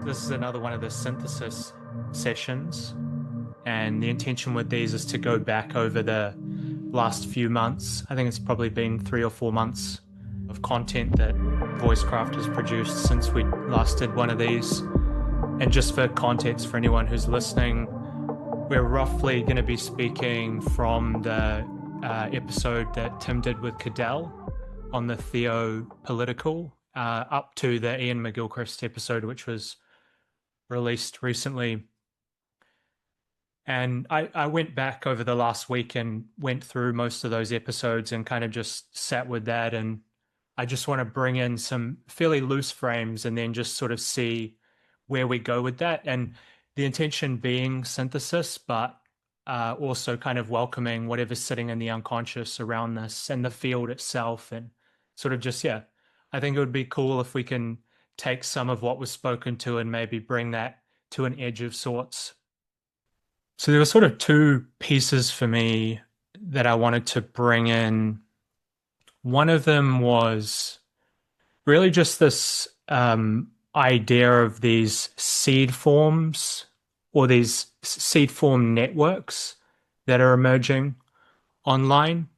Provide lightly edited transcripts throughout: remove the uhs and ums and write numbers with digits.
This is another one of the synthesis sessions, and the intention with these is to go back over the last few months. I think it's probably been 3 or 4 months of content that Voicecraft has produced since we last did one of these. And just for context for anyone who's listening, we're roughly going to be speaking from the episode that Tim did with Cadell on the Theopolitical up to the Ian McGilchrist episode, which was released recently. And I went back over the last week and went through most of those episodes and kind of just sat with that. And I just want to bring in some fairly loose frames and then just sort of see where we go with that. And the intention being synthesis, but also kind of welcoming whatever's sitting in the unconscious around this and the field itself. And sort of just, yeah, I think it would be cool if we can take some of what was spoken to and maybe bring that to an edge of sorts. So there were sort of two pieces for me that I wanted to bring in. One of them was really just this idea of these seed forms or these seed form networks that are emerging online,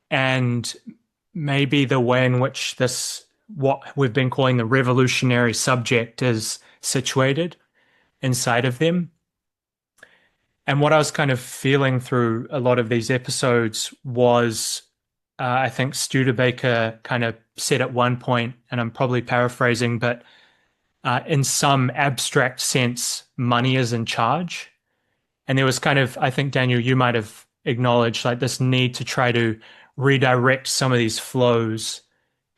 and maybe the way in which this, what we've been calling the revolutionary subject, is situated inside of them. And what I was kind of feeling through a lot of these episodes was, I think Studebaker kind of said at one point, and I'm probably paraphrasing, but in some abstract sense, money is in charge. And there was kind of, I think, Daniel, you might have acknowledged like this need to try to redirect some of these flows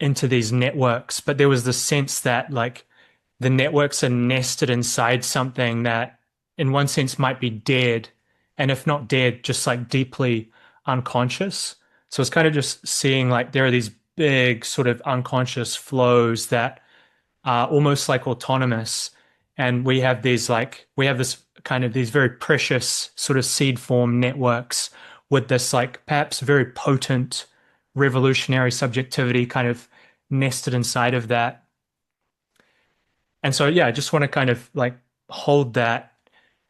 into these networks. But there was the sense that like the networks are nested inside something that in one sense might be dead, and if not dead, just like deeply unconscious. So it's kind of just seeing like there are these big sort of unconscious flows that are almost like autonomous. And we have these like, we have this kind of these very precious sort of seed form networks with this like perhaps very potent revolutionary subjectivity kind of nested inside of that. And so, yeah, I just want to kind of like hold that.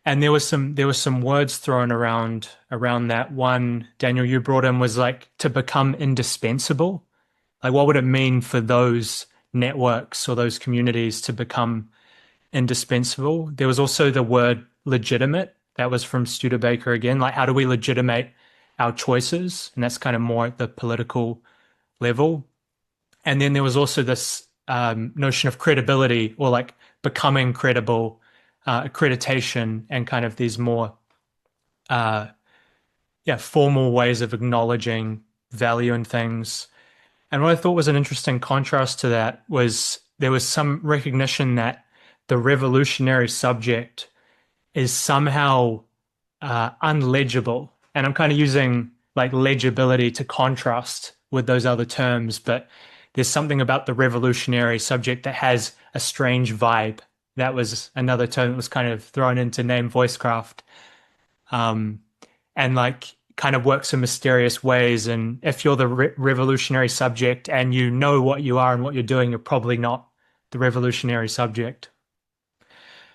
And there was some words thrown around that. One, Daniel, you brought in was like to become indispensable. Like what would it mean for those networks or those communities to become indispensable? There was also the word legitimate. That was from Studebaker again. Like how do we legitimate our choices? And that's kind of more at the political level. And then there was also this notion of credibility, or like becoming credible, accreditation, and kind of these more formal ways of acknowledging value in things. And what I thought was an interesting contrast to that was there was some recognition that the revolutionary subject is somehow unlegible. And I'm kind of using like legibility to contrast with those other terms, but there's something about the revolutionary subject that has a strange vibe. That was another term that was kind of thrown into name Voicecraft. And like kind of works in mysterious ways. And if you're the revolutionary subject and you know what you are and what you're doing, you're probably not the revolutionary subject.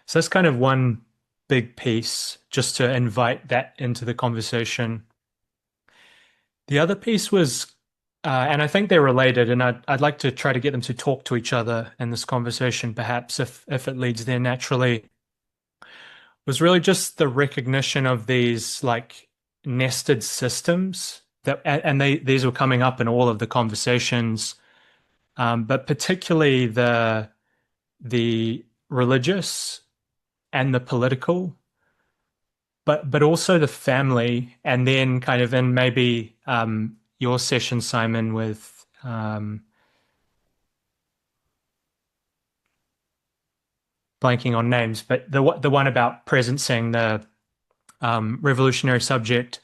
So that's kind of one big piece, just to invite that into the conversation. The other piece was, and I think they're related, and I'd like to try to get them to talk to each other in this conversation, perhaps if it leads there naturally, was really just the recognition of these like nested systems that, and these were coming up in all of the conversations, but particularly the religious and the political, but also the family, and then kind of in maybe your session, Simon, with blanking on names, but the one about presencing the revolutionary subject.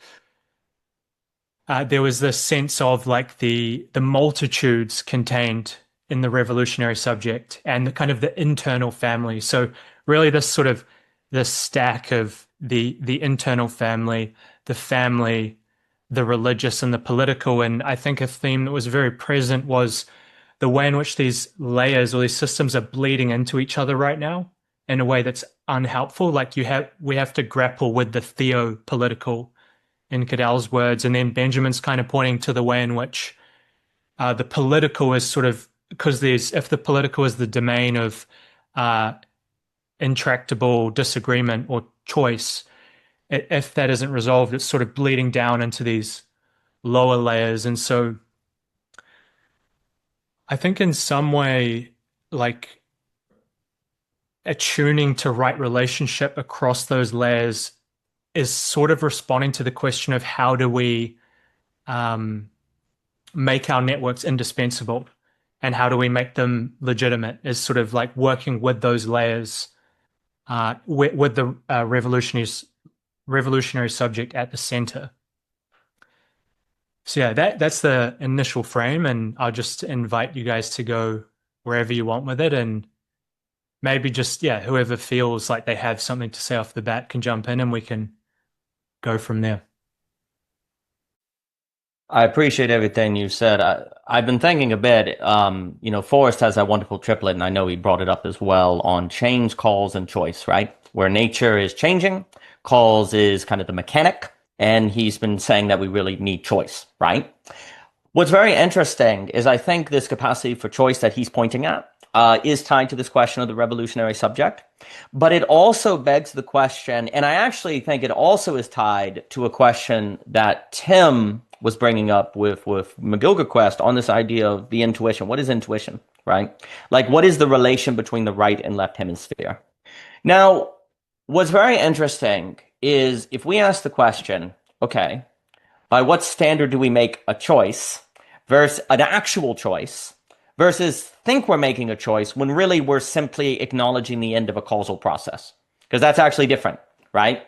There was this sense of like the multitudes contained in the revolutionary subject and the kind of the internal family. So really this sort of the stack of the internal family, the religious and the political. And I think a theme that was very present was the way in which these layers or these systems are bleeding into each other right now. in a way that's unhelpful. Like we have to grapple with the theopolitical, in Cadell's words, and then Benjamin's kind of pointing to the way in which the political is sort of, because if the political is the domain of intractable disagreement or choice, if that isn't resolved, it's sort of bleeding down into these lower layers. And so I think in some way, like attuning to right relationship across those layers is sort of responding to the question of how do we make our networks indispensable and how do we make them legitimate, is sort of like working with those layers with the revolutionary subject at the center. So yeah, that's the initial frame, and I'll just invite you guys to go wherever you want with it, and maybe just, yeah, whoever feels like they have something to say off the bat can jump in and we can go from there. I appreciate everything you said. I've been thinking a bit. Forrest has that wonderful triplet, and I know he brought it up as well, on change, cause, and choice, right? Where nature is changing, cause is kind of the mechanic, and he's been saying that we really need choice, right? What's very interesting is I think this capacity for choice that he's pointing at is tied to this question of the revolutionary subject. But it also begs the question, and I actually think it also is tied to a question that Tim was bringing up with McGilchrist on this idea of the intuition. What is intuition, right? Like, what is the relation between the right and left hemisphere? Now, what's very interesting is if we ask the question, okay, by what standard do we make a choice versus an actual choice versus think we're making a choice when really we're simply acknowledging the end of a causal process? Because that's actually different, right?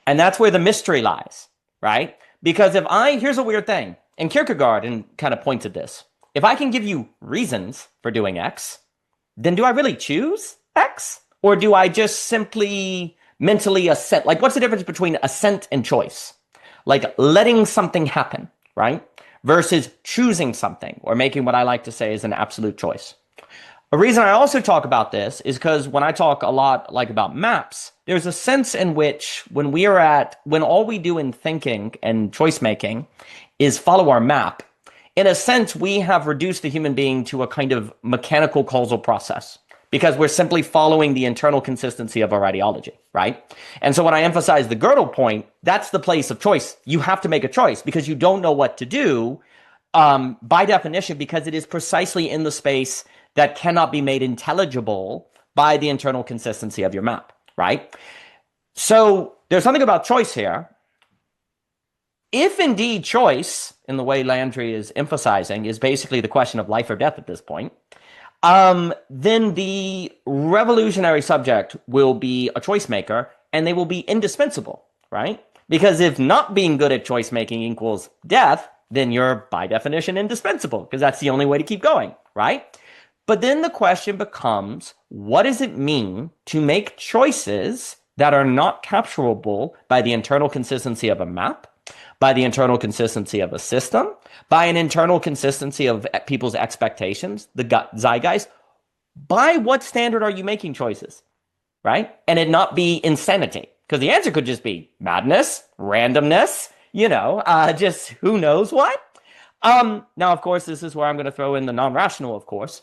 And that's where the mystery lies, right? Because here's a weird thing, and Kierkegaard kind of points at this. If I can give you reasons for doing X, then do I really choose X? Or do I just simply mentally assent? Like, what's the difference between assent and choice? Like letting something happen, right? Versus choosing something, or making what I like to say is an absolute choice. A reason I also talk about this is because when I talk a lot like about maps, there's a sense in which when all we do in thinking and choice making is follow our map, in a sense, we have reduced the human being to a kind of mechanical causal process because we're simply following the internal consistency of our ideology, right? And so when I emphasize the Gödel point, that's the place of choice. You have to make a choice because you don't know what to do by definition, because it is precisely in the space that cannot be made intelligible by the internal consistency of your map, right? So there's something about choice here. If indeed choice, in the way Landry is emphasizing, is basically the question of life or death at this point, then the revolutionary subject will be a choice maker, and they will be indispensable, right? Because if not being good at choice making equals death, then you're by definition indispensable, because that's the only way to keep going, right? But then the question becomes, what does it mean to make choices that are not capturable by the internal consistency of a map, by the internal consistency of a system, by an internal consistency of people's expectations, the zeitgeist? By what standard are you making choices, right? And it not be insanity, because the answer could just be madness, randomness, just who knows what. Now, of course, this is where I'm going to throw in the non-rational, of course.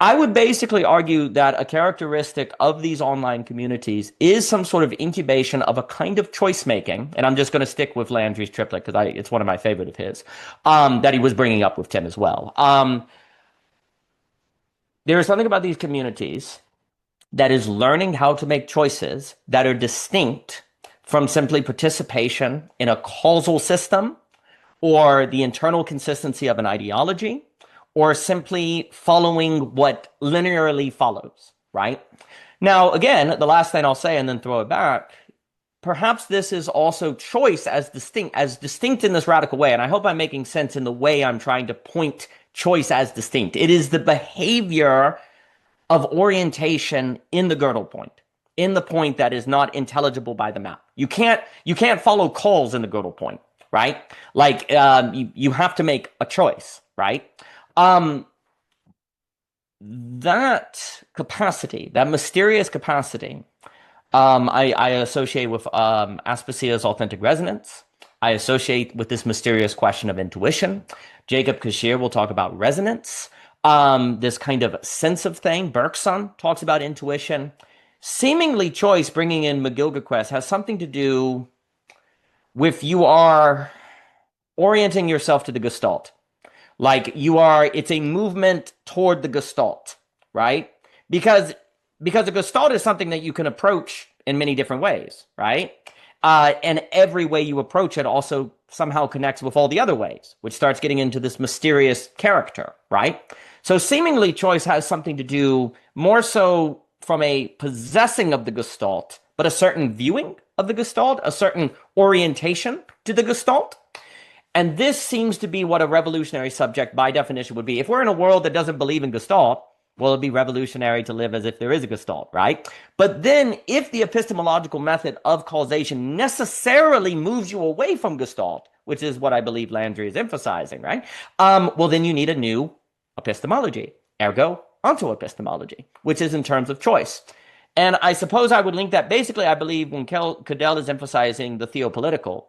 I would basically argue that a characteristic of these online communities is some sort of incubation of a kind of choice making, and I'm just going to stick with Landry's triplet because it's one of my favorite of his, that he was bringing up with Tim as well. There is something about these communities that is learning how to make choices that are distinct from simply participation in a causal system or the internal consistency of an ideology, or simply following what linearly follows, right? Now, again, the last thing I'll say and then throw it back, perhaps this is also choice as distinct in this radical way, and I hope I'm making sense in the way I'm trying to point choice as distinct. It is the behavior of orientation in the Gödel point, in the point that is not intelligible by the map. You can't follow calls in the Gödel point, right? Like you have to make a choice, right? that capacity, that mysterious capacity, I associate with Aspasia's authentic resonance. I associate with this mysterious question of intuition. Jacob Kashir will talk about resonance. This kind of sense of thing. Bergson talks about intuition. Seemingly choice, bringing in McGillicuddy, has something to do with you are orienting yourself to the Gestalt. Like you are, it's a movement toward the Gestalt, right? Because because the Gestalt is something that you can approach in many different ways, right? And every way you approach it also somehow connects with all the other ways, which starts getting into this mysterious character, right? So seemingly choice has something to do more so from a possessing of the Gestalt, but a certain viewing of the Gestalt, a certain orientation to the Gestalt. And this seems to be what a revolutionary subject by definition would be. If we're in a world that doesn't believe in Gestalt, well, it'd be revolutionary to live as if there is a Gestalt, right? But then if the epistemological method of causation necessarily moves you away from Gestalt, which is what I believe Landry is emphasizing, right? Well, then you need a new epistemology, ergo onto-epistemology, which is in terms of choice. And I suppose I would link that. Basically, I believe when Cadell is emphasizing the theopolitical,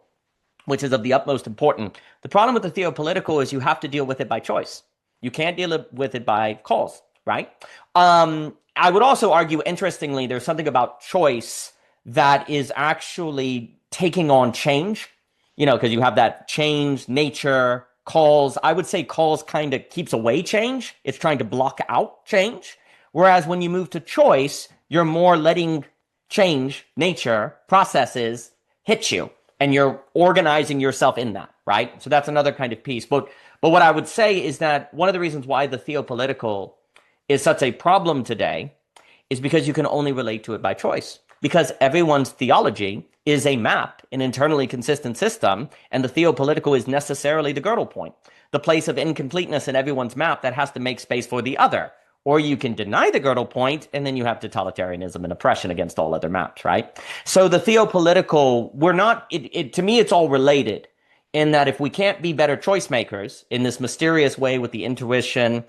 which is of the utmost importance. The problem with the theopolitical is you have to deal with it by choice. You can't deal with it by cause, right? I would also argue, interestingly, there's something about choice that is actually taking on change, because you have that change, nature, calls. I would say calls kind of keeps away change. It's trying to block out change. Whereas when you move to choice, you're more letting change, nature, processes hit you and you're organizing yourself in that, right? So that's another kind of piece. But what I would say is that one of the reasons why the theopolitical is such a problem today is because you can only relate to it by choice. Because everyone's theology is a map, an internally consistent system, and the theopolitical is necessarily the girdle point, the place of incompleteness in everyone's map that has to make space for the other. Or you can deny the girdle point, and then you have totalitarianism and oppression against all other maps, right? So the theopolitical, we're not, to me, it's all related in that if we can't be better choice makers in this mysterious way with the intuition,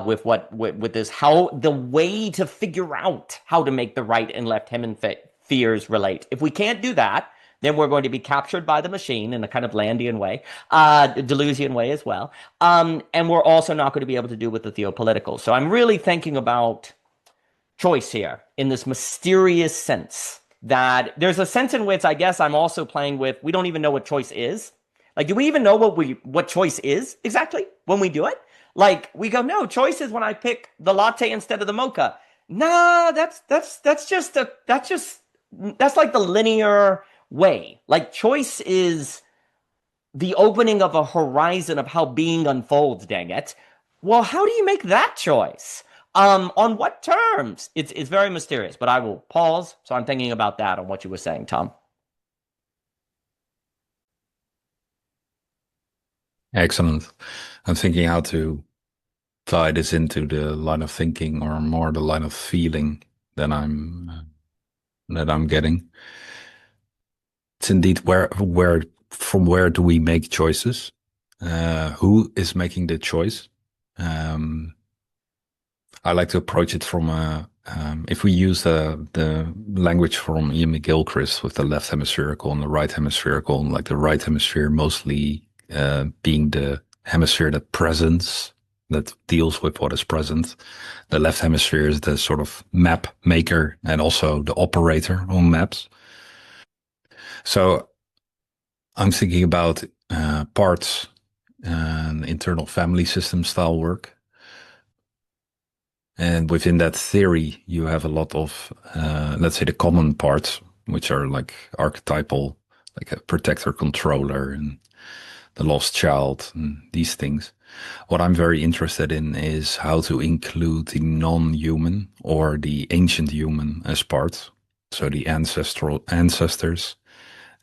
with this, how the way to figure out how to make the right and left hemispheres relate. If we can't do that, then we're going to be captured by the machine in a kind of Landian way, Deleuzian way as well. And we're also not going to be able to do with the theopolitical. So I'm really thinking about choice here in this mysterious sense that there's a sense in which I guess I'm also playing with, we don't even know what choice is. Like, do we even know what choice is exactly when we do it? Like, we go, no, choice is when I pick the latte instead of the mocha. Nah, that's like the linear way. Like, choice is the opening of a horizon of how being unfolds, dang it. Well, how do you make that choice? On what terms? It's very mysterious, but I will pause. So I'm thinking about that on what you were saying, Tom. Excellent. I'm thinking how to tie this into the line of thinking or more the line of feeling that I'm getting. It's indeed where do we make choices? Who is making the choice? I like to approach it from if we use the language from Ian McGilchrist with the left hemispherical and the right hemispherical, and like the right hemisphere mostly being the hemisphere that deals with what is present. The left hemisphere is the sort of map maker and also the operator on maps. So I'm thinking about parts and internal family system style work. And within that theory, you have a lot of, let's say, the common parts, which are like archetypal, like a protector controller and the lost child and these things. What I'm very interested in is how to include the non-human or the ancient human as part. So the ancestors,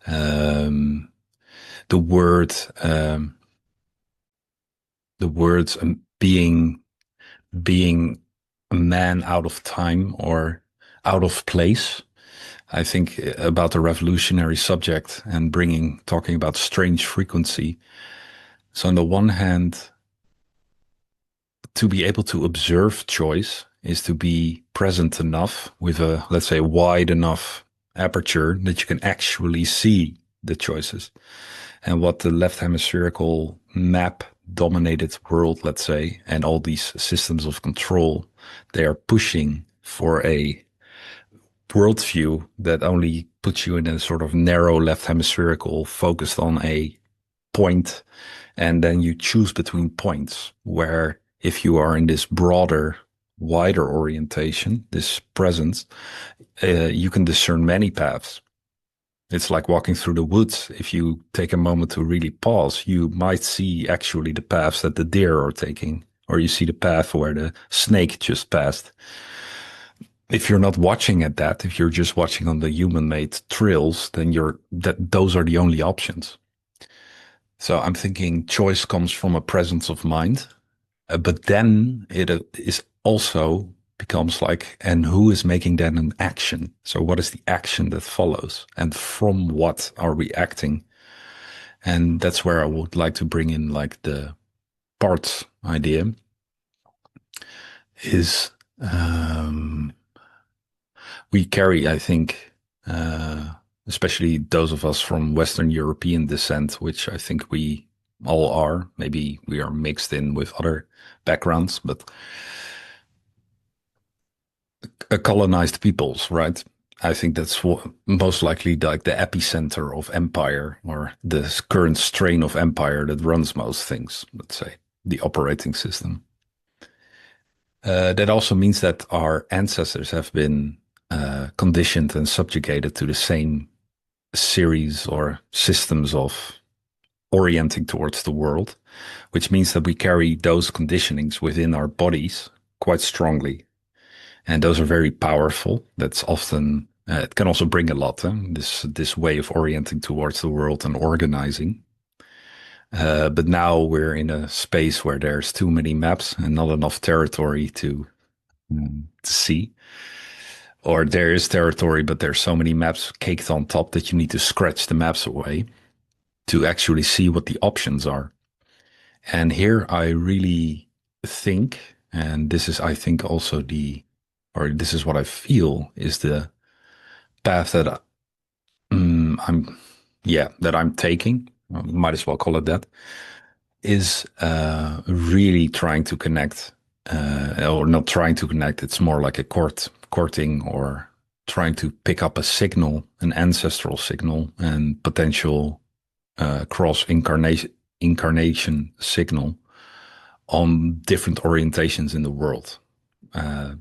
the word, being a man out of time or out of place. I think about the revolutionary subject and talking about strange frequency. So on the one hand, to be able to observe choice is to be present enough with a, let's say, wide enough aperture that you can actually see the choices. And what the left hemispherical map dominated world, let's say, and all these systems of control, they are pushing for a worldview that only puts you in a sort of narrow left hemispherical focused on a point, and then you choose between points, where if you are in this broader, wider orientation, this presence, you can discern many paths. It's like walking through the woods. If you take a moment to really pause, you might see actually the paths that the deer are taking, or you see the path where the snake just passed. If you're not watching at that, if you're just watching on the human-made trails, then those are the only options. So I'm thinking choice comes from a presence of mind, but then it is also becomes like, and who is making then an action? So what is the action that follows? And from what are we acting? And that's where I would like to bring in like the parts idea is, we carry, I think, especially those of us from Western European descent, which I think we all are. Maybe we are mixed in with other backgrounds, but colonized peoples, right? I think that's most likely like the epicenter of empire, or the current strain of empire that runs most things, let's say, the operating system. That also means that our ancestors have been conditioned and subjugated to the same series or systems of orienting towards the world, which means that we carry those conditionings within our bodies quite strongly. And those are very powerful. That's often, it can also bring a lot, this way of orienting towards the world and organizing. But now we're in a space where there's too many maps and not enough territory to see. Or there is territory, but there's so many maps caked on top that you need to scratch the maps away to actually see what the options are. And here I really think, and this is, I think, also this is what I feel is the path that I'm taking. I might as well call it that. Is really trying to connect, or not trying to connect. It's more like a courting, or trying to pick up a signal, an ancestral signal, and potential cross incarnation signal on different orientations in the world,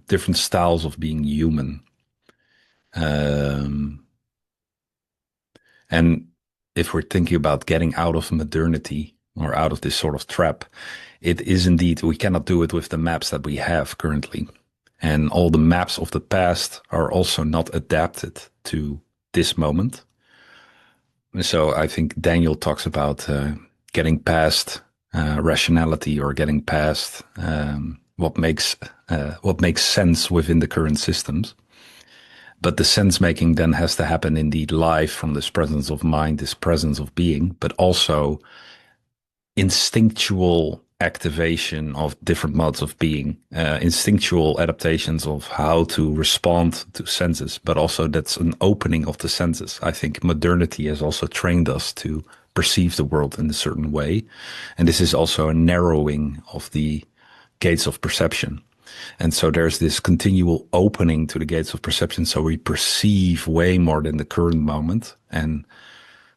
different styles of being human. And if we're thinking about getting out of modernity or out of this sort of trap, it is indeed, we cannot do it with the maps that we have currently. And all the maps of the past are also not adapted to this moment. So I think Daniel talks about getting past rationality, or getting past what makes sense within the current systems. But the sense making then has to happen indeed live from this presence of mind, this presence of being, but also instinctual activation of different modes of being, instinctual adaptations of how to respond to senses, but also that's an opening of the senses. I think modernity has also trained us to perceive the world in a certain way. And this is also a narrowing of the gates of perception. And so there's this continual opening to the gates of perception. So we perceive way more than the current moment. And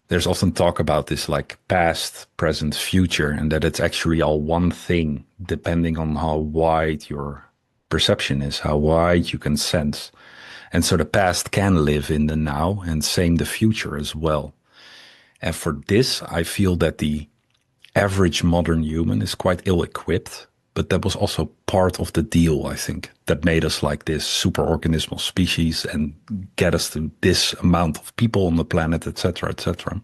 there's often talk about this like past, present, future, and that it's actually all one thing, depending on how wide your perception is, how wide you can sense. And so the past can live in the now, and same the future as well. And for this, I feel that the average modern human is quite ill-equipped, but that was also part of the deal, I think, that made us like this superorganismal species and get us to this amount of people on the planet, etc., etc.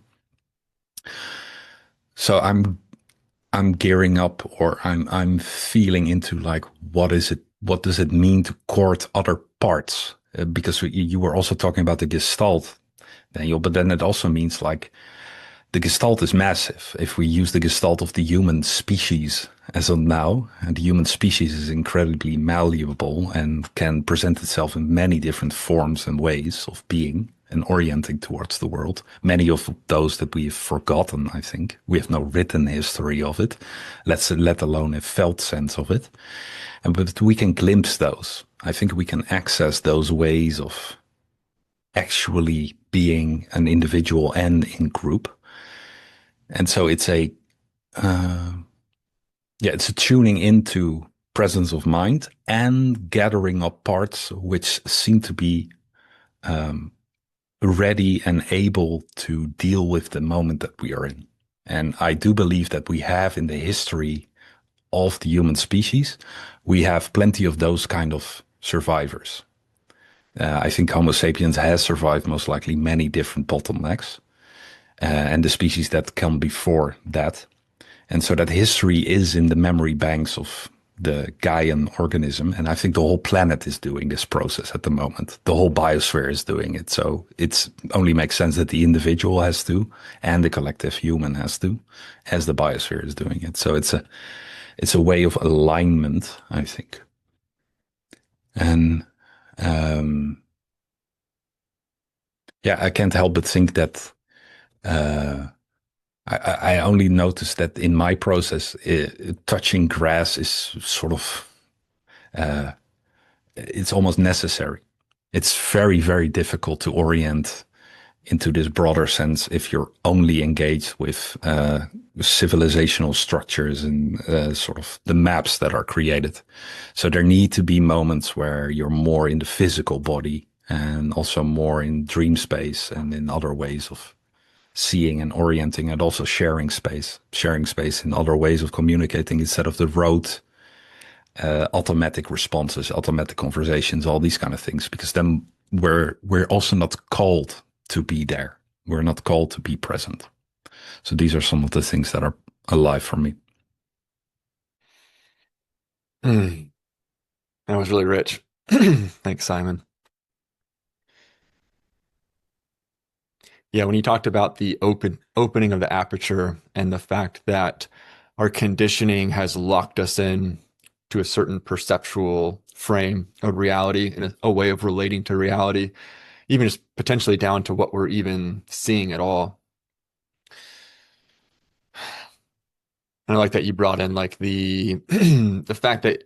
So I'm gearing up, or I'm feeling into like, what does it mean to court other parts? Because you were also talking about the Gestalt, Daniel, but then it also means like the Gestalt is massive. If we use the Gestalt of the human species, as of now, and the human species is incredibly malleable and can present itself in many different forms and ways of being and orienting towards the world. Many of those that we have forgotten, I think. We have no written history of it, let alone a felt sense of it. But we can glimpse those. I think we can access those ways of actually being an individual and in group. And so it's a tuning into presence of mind and gathering up parts which seem to be ready and able to deal with the moment that we are in. And I do believe that we have in the history of the human species, we have plenty of those kind of survivors. I think Homo sapiens has survived most likely many different bottlenecks, and the species that come before that. And so that history is in the memory banks of the Gaian organism. And I think the whole planet is doing this process at the moment. The whole biosphere is doing it. So it's only makes sense that the individual has to, and the collective human has to, as the biosphere is doing it. So it's a way of alignment, I think. And I can't help but think that I only noticed that in my process, touching grass is sort of, it's almost necessary. It's very, very difficult to orient into this broader sense if you're only engaged with civilizational structures and sort of the maps that are created. So there need to be moments where you're more in the physical body and also more in dream space and in other ways of seeing and orienting, and also sharing space in other ways of communicating instead of the rote automatic responses, automatic conversations, all these kind of things, because then we're also not called to be there. We're not called to be present. So these are some of the things that are alive for me. That was really rich. Thanks, Simon. Yeah, when you talked about the opening of the aperture and the fact that our conditioning has locked us in to a certain perceptual frame of reality and a way of relating to reality, even just potentially down to what we're even seeing at all. And I like that you brought in like the the fact that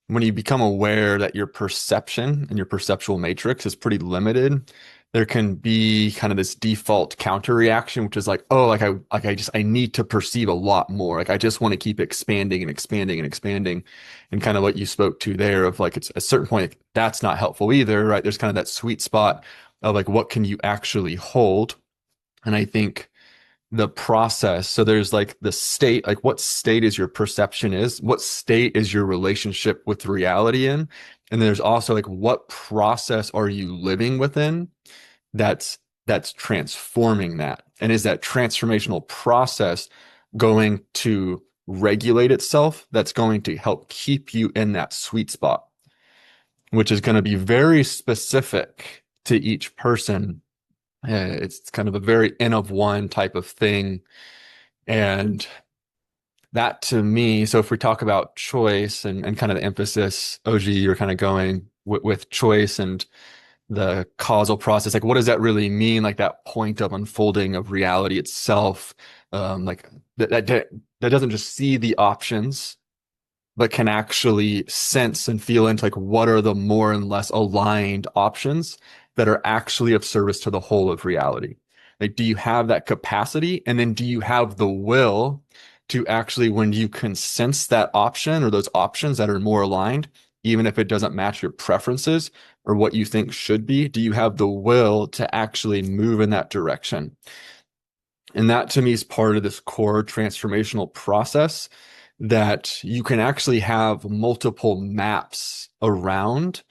when you become aware that your perception and your perceptual matrix is pretty limited, there can be kind of this default counter reaction, which is like, oh, I need to perceive a lot more. Like I just want to keep expanding and expanding and expanding. And kind of what you spoke to there of like, it's a certain point, like, that's not helpful either, right? There's kind of that sweet spot of like, what can you actually hold? And I think the process, so there's like the state, like what state is your perception is, what state is your relationship with reality in, and there's also like what process are you living within that's transforming that, and is that transformational process going to regulate itself, that's going to help keep you in that sweet spot, which is going to be very specific to each person. It's kind of a very N of one type of thing. And that to me, so if we talk about choice and kind of the emphasis, OG, you're kind of going with choice and the causal process, like what does that really mean? Like that point of unfolding of reality itself, like that doesn't just see the options, but can actually sense and feel into like what are the more and less aligned options that are actually of service to the whole of reality. Like, do you have that capacity? And then do you have the will to actually, when you can sense that option or those options that are more aligned, even if it doesn't match your preferences or what you think should be, do you have the will to actually move in that direction? And that to me is part of this core transformational process, that you can actually have multiple maps around.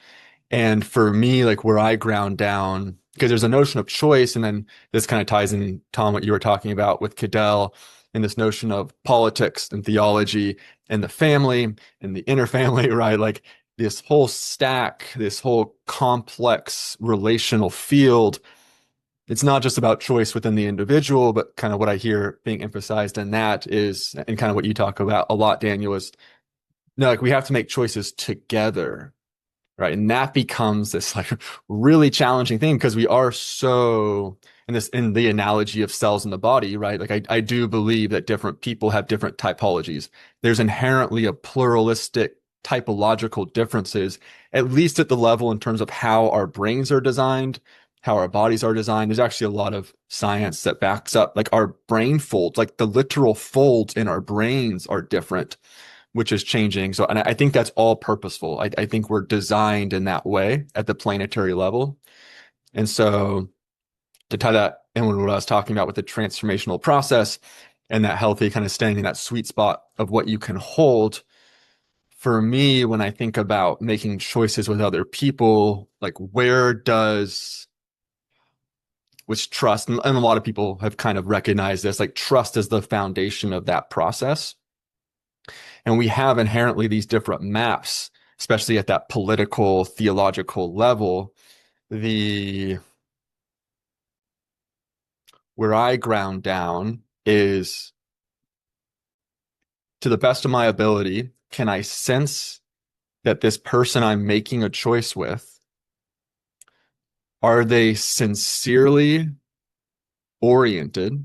And for me, like where I ground down, because there's a notion of choice, and then this kind of ties in, Tom, what you were talking about with Cadell, and this notion of politics and theology and the family and the inner family, right? Like this whole stack, this whole complex relational field it's not just about choice within the individual, but kind of what I hear being emphasized in that is, and kind of what you talk about a lot, Daniel, is no, like we have to make choices together, right? And that becomes this like really challenging thing because we are so in the analogy of cells in the body, right? Like I do believe that different people have different typologies. There's inherently a pluralistic typological differences, at least at the level in terms of how our brains are designed, how our bodies are designed. There's actually a lot of science that backs up like our brain folds, like the literal folds in our brains are different, which is changing. So, and I think that's all purposeful. I think we're designed in that way at the planetary level. And so to tie that in with what I was talking about with the transformational process and that healthy kind of staying in that sweet spot of what you can hold, for me, when I think about making choices with other people, like where does which trust, and a lot of people have kind of recognized this, like trust is the foundation of that process. And we have inherently these different maps, especially at that political, theological level. The where I ground down is to the best of my ability, can I sense that this person I'm making a choice with, are they sincerely oriented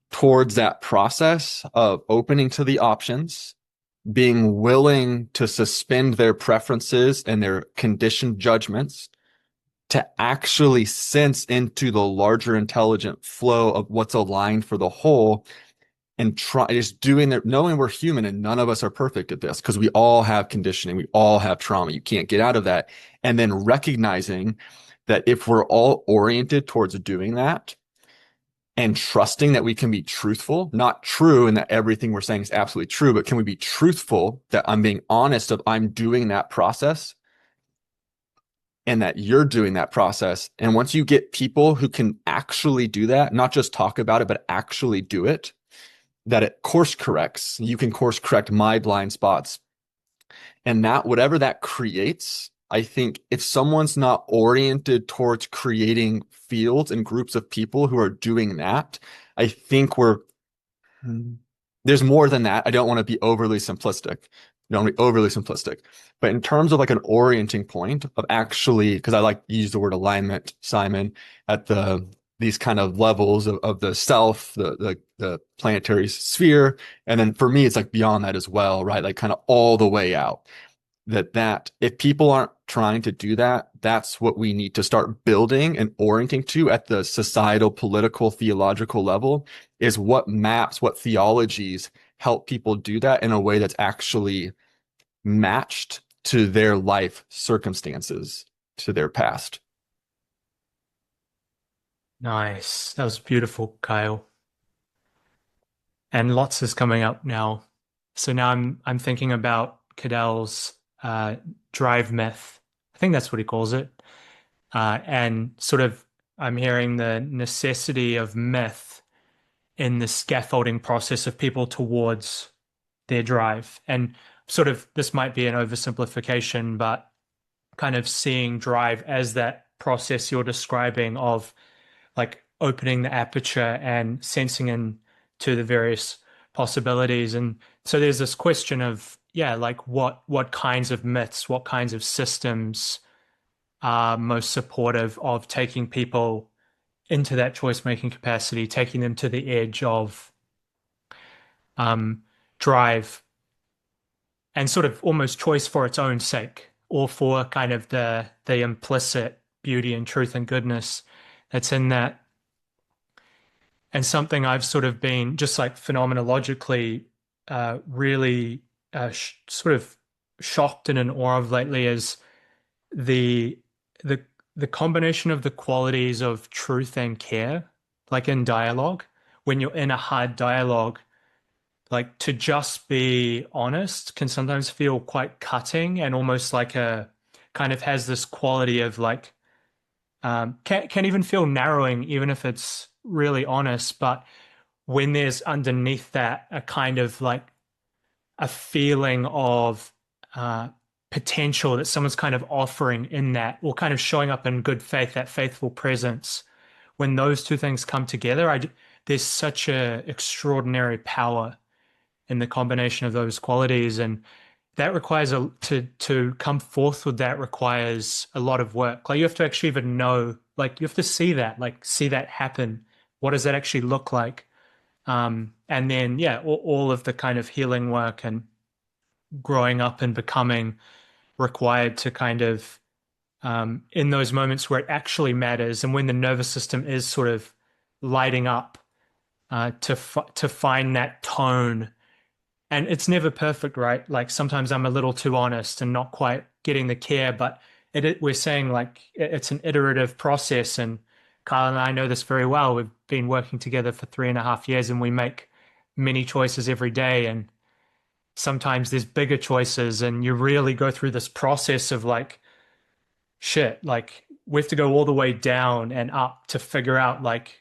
towards that process of opening to the options, being willing to suspend their preferences and their conditioned judgments to actually sense into the larger intelligent flow of what's aligned for the whole and try just doing that, knowing we're human and none of us are perfect at this because we all have conditioning, we all have trauma. You can't get out of that. And then recognizing that if we're all oriented towards doing that and trusting that we can be truthful, not true and that everything we're saying is absolutely true, but can we be truthful that I'm being honest of I'm doing that process and that you're doing that process. And once you get people who can actually do that, not just talk about it, but actually do it, that it course corrects. You can course correct my blind spots. And that, whatever that creates, I think if someone's not oriented towards creating fields and groups of people who are doing that, I think there's more than that. I don't want to be overly simplistic. Don't be overly simplistic. But in terms of like an orienting point of actually, because I like to use the word alignment, Simon, at these kind of levels of the self, the planetary sphere. And then for me, it's like beyond that as well, right? Like kind of all the way out. That if people aren't trying to do that, that's what we need to start building and orienting to at the societal, political, theological level is what maps, what theologies help people do that in a way that's actually matched to their life circumstances, to their past. Nice. That was beautiful, Kyle. And lots is coming up now. So now I'm thinking about Cadell's drive myth. I think that's what he calls it. And sort of I'm hearing the necessity of myth in the scaffolding process of people towards their drive. And sort of this might be an oversimplification, but kind of seeing drive as that process you're describing of like opening the aperture and sensing into the various possibilities. And so there's this question of, yeah, like what kinds of myths, what kinds of systems are most supportive of taking people into that choice making capacity, taking them to the edge of drive and sort of almost choice for its own sake, or for kind of the implicit beauty and truth and goodness that's in that. And something I've sort of been just like phenomenologically really sort of shocked and in awe of lately is the the the combination of the qualities of truth and care, like in dialogue, when you're in a hard dialogue, like to just be honest can sometimes feel quite cutting and almost like a kind of has this quality of like can even feel narrowing even if it's really honest. But when there's underneath that a kind of like a feeling of potential that someone's kind of offering in that, or kind of showing up in good faith, that faithful presence. When those two things come together, there's such a extraordinary power in the combination of those qualities, and that requires to come forth with that requires a lot of work. Like you have to actually even know, like you have to see that happen. What does that actually look like? And then all of the kind of healing work and growing up and becoming required to kind of in those moments where it actually matters, and when the nervous system is sort of lighting up, to find that tone. And it's never perfect, right? Like sometimes I'm a little too honest and not quite getting the care, but we're saying like it's an iterative process. And Kyle and I know this very well. We've been working together for 3.5 years, and we make many choices every day. And sometimes there's bigger choices, and you really go through this process of like, shit, like we have to go all the way down and up to figure out like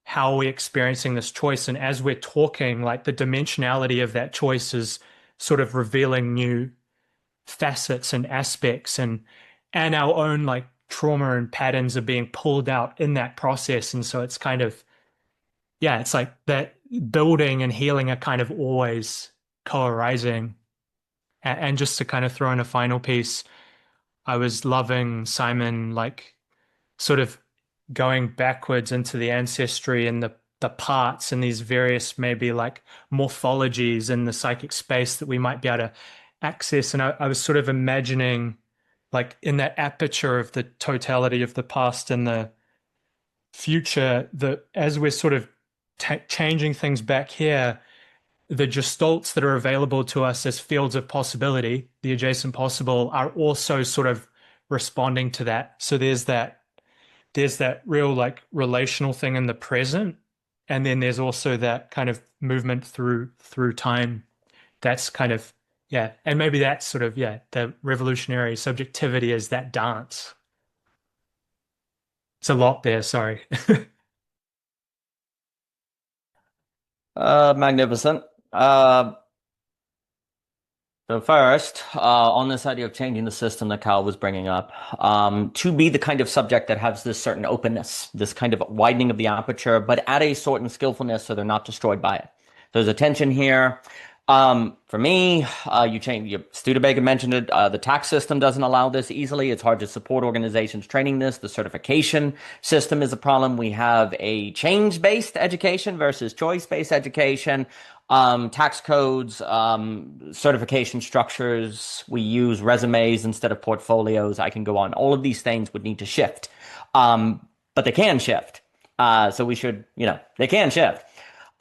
how are we experiencing this choice. And as we're talking, like the dimensionality of that choice is sort of revealing new facets and aspects, and our own like trauma and patterns are being pulled out in that process. And so it's kind of, it's like that building and healing are kind of always co-arising. And just to kind of throw in a final piece, I was loving Simon, like sort of going backwards into the ancestry and the parts and these various maybe like morphologies in the psychic space that we might be able to access. And I was sort of imagining like in that aperture of the totality of the past and the future, that as we're sort of changing things back here, the gestalts that are available to us as fields of possibility, the adjacent possible, are also sort of responding to that. So there's that real like relational thing in the present, and then there's also that kind of movement through time. That's kind of and maybe that's sort of the revolutionary subjectivity is that dance. It's a lot there, sorry. Magnificent. So first, on this idea of changing the system that Kyle was bringing up, to be the kind of subject that has this certain openness, this kind of widening of the aperture, but at a certain skillfulness so they're not destroyed by it. There's a tension here. For me, Studebaker mentioned it, the tax system doesn't allow this easily. It's hard to support organizations training this. The certification system is a problem. We have a change-based education versus choice-based education. Tax codes, certification structures, we use resumes instead of portfolios. I can go on. All of these things would need to shift. But they can shift. So we should, they can shift.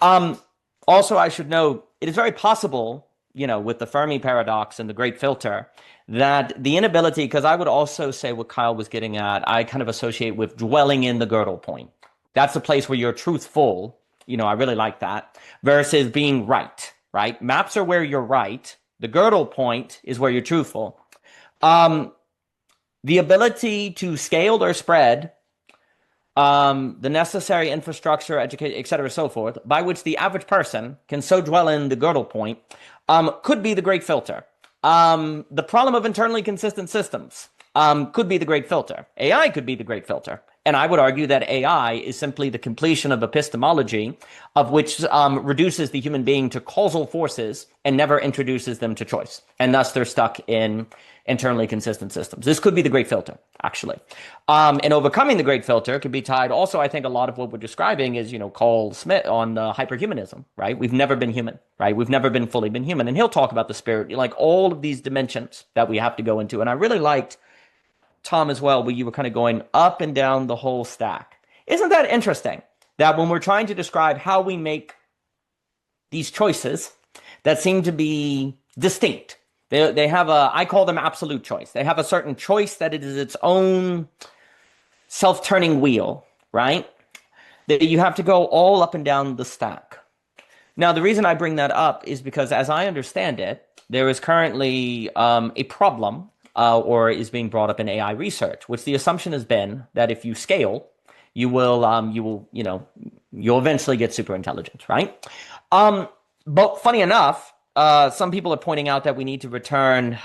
Also, I should note, it is very possible, with the Fermi paradox and the great filter, that the inability, because I would also say what Kyle was getting at, I kind of associate with dwelling in the girdle point. That's the place where you're truthful. I really like that. Versus being right? Maps are where you're right. The girdle point is where you're truthful. The ability to scale or spread the necessary infrastructure, education, et cetera, so forth, by which the average person can so dwell in the girdle point, could be the great filter. The problem of internally consistent systems could be the great filter. AI could be the great filter. And I would argue that AI is simply the completion of epistemology, of which reduces the human being to causal forces and never introduces them to choice. And thus they're stuck in internally consistent systems. This could be the great filter, actually. And overcoming the great filter could be tied also, I think a lot of what we're describing is, Carl Smith on hyperhumanism, right? We've never been human, right? We've never been fully been human. And he'll talk about the spirit, like all of these dimensions that we have to go into. And I really liked, Tom, as well, where you were kind of going up and down the whole stack. Isn't that interesting that when we're trying to describe how we make these choices that seem to be distinct, they have I call them absolute choice. They have a certain choice that it is its own self-turning wheel, right? That you have to go all up and down the stack. Now, the reason I bring that up is because, as I understand it, there is currently a problem or is being brought up in AI research, which the assumption has been that if you scale, you'll eventually get super intelligence, right? But funny enough, some people are pointing out that we need to return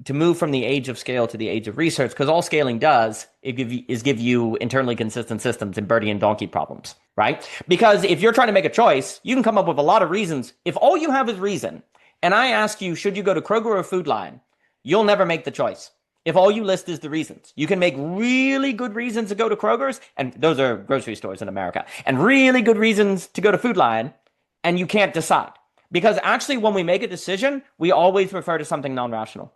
to move from the age of scale to the age of research, because all scaling does is give you internally consistent systems and birdie and donkey problems, right? Because if you're trying to make a choice, you can come up with a lot of reasons. If all you have is reason, and I ask you, should you go to Kroger or Food Lion, you'll never make the choice. If all you list is the reasons, you can make really good reasons to go to Kroger's, and those are grocery stores in America, and really good reasons to go to Food Lion, and you can't decide. Because actually, when we make a decision, we always refer to something non-rational.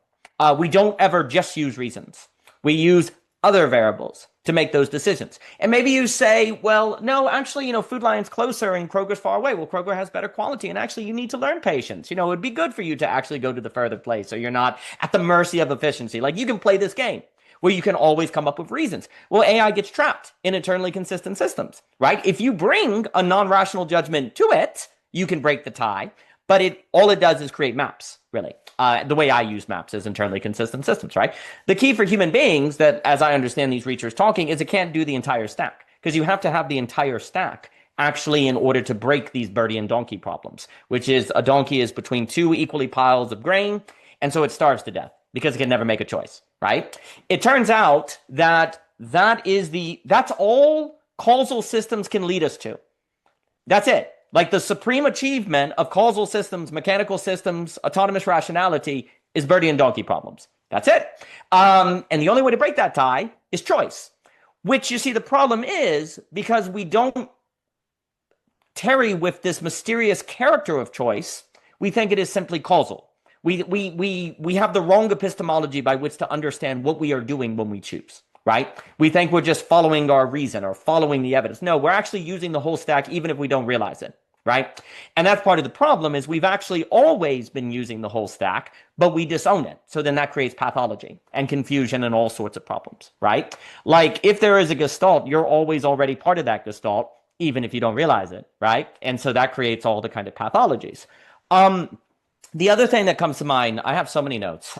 We don't ever just use reasons. We use other variables to make those decisions. And maybe you say, well, no, actually, Food Lion's closer and Kroger's far away. Well, Kroger has better quality, and actually you need to learn patience. It would be good for you to actually go to the further place so you're not at the mercy of efficiency. Like, you can play this game where you can always come up with reasons. Well, AI gets trapped in internally consistent systems, right? If you bring a non-rational judgment to it, you can break the tie, but all it does is create maps, really. The way I use maps is internally consistent systems, right? The key for human beings that, as I understand these researchers talking, is it can't do the entire stack, because you have to have the entire stack actually in order to break these birdie and donkey problems, which is a donkey is between two equally piles of grain, and so it starves to death because it can never make a choice, right? It turns out that that's all causal systems can lead us to. That's it. Like, the supreme achievement of causal systems, mechanical systems, autonomous rationality is birdie and donkey problems. That's it. And the only way to break that tie is choice, which, you see, the problem is because we don't tarry with this mysterious character of choice, we think it is simply causal. We have the wrong epistemology by which to understand what we are doing when we choose. Right? We think we're just following our reason or following the evidence. No, we're actually using the whole stack even if we don't realize it, right? And that's part of the problem is we've actually always been using the whole stack, but we disown it. So then that creates pathology and confusion and all sorts of problems, right? Like, if there is a gestalt, you're always already part of that gestalt, even if you don't realize it, right? And so that creates all the kind of pathologies. The other thing that comes to mind, I have so many notes,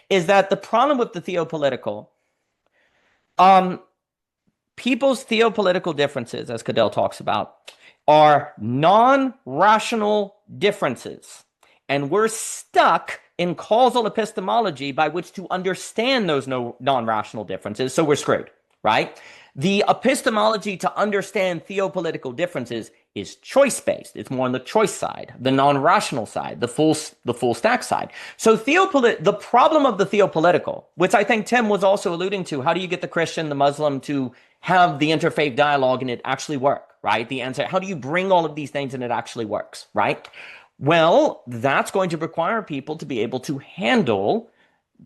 is that the problem with the theopolitical, people's theopolitical differences, as Cadell talks about, are non-rational differences. And we're stuck in causal epistemology by which to understand those non-rational differences, so we're screwed, right? The epistemology to understand theopolitical differences is choice-based. It's more on the choice side, the non-rational side, the full stack side. So the problem of the theopolitical, which I think Tim was also alluding to, how do you get the Christian, the Muslim to have the interfaith dialogue and it actually work, right? The answer, how do you bring all of these things and it actually works, right? Well, that's going to require people to be able to handle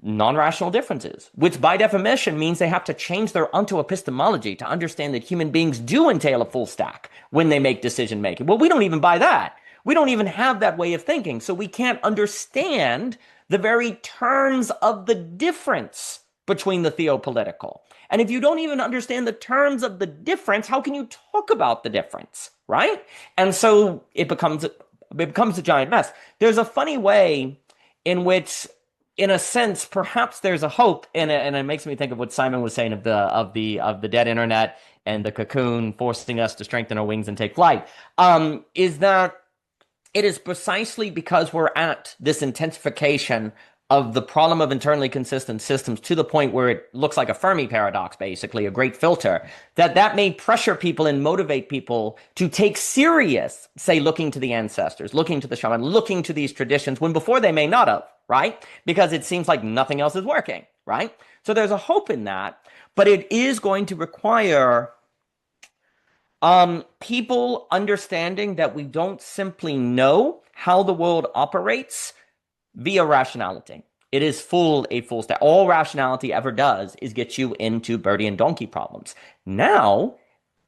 non-rational differences, which by definition means they have to change their onto epistemology to understand that human beings do entail a full stack when they make decision making. Well, we don't even buy that. We don't even have that way of thinking. So we can't understand the very terms of the difference between the theopolitical. And if you don't even understand the terms of the difference, how can you talk about the difference, right? And so it becomes a giant mess. There's a funny way in which, in a sense, perhaps there's a hope, and it makes me think of what Simon was saying of the dead internet and the cocoon forcing us to strengthen our wings and take flight. Is that it is precisely because we're at this intensification of the problem of internally consistent systems to the point where it looks like a Fermi paradox, basically, a great filter, that may pressure people and motivate people to take serious, say, looking to the ancestors, looking to the shaman, looking to these traditions, when before they may not have, right? Because it seems like nothing else is working, right? So there's a hope in that, but it is going to require people understanding that we don't simply know how the world operates via rationality. It is a full stack. All rationality ever does is get you into birdie and donkey problems. Now,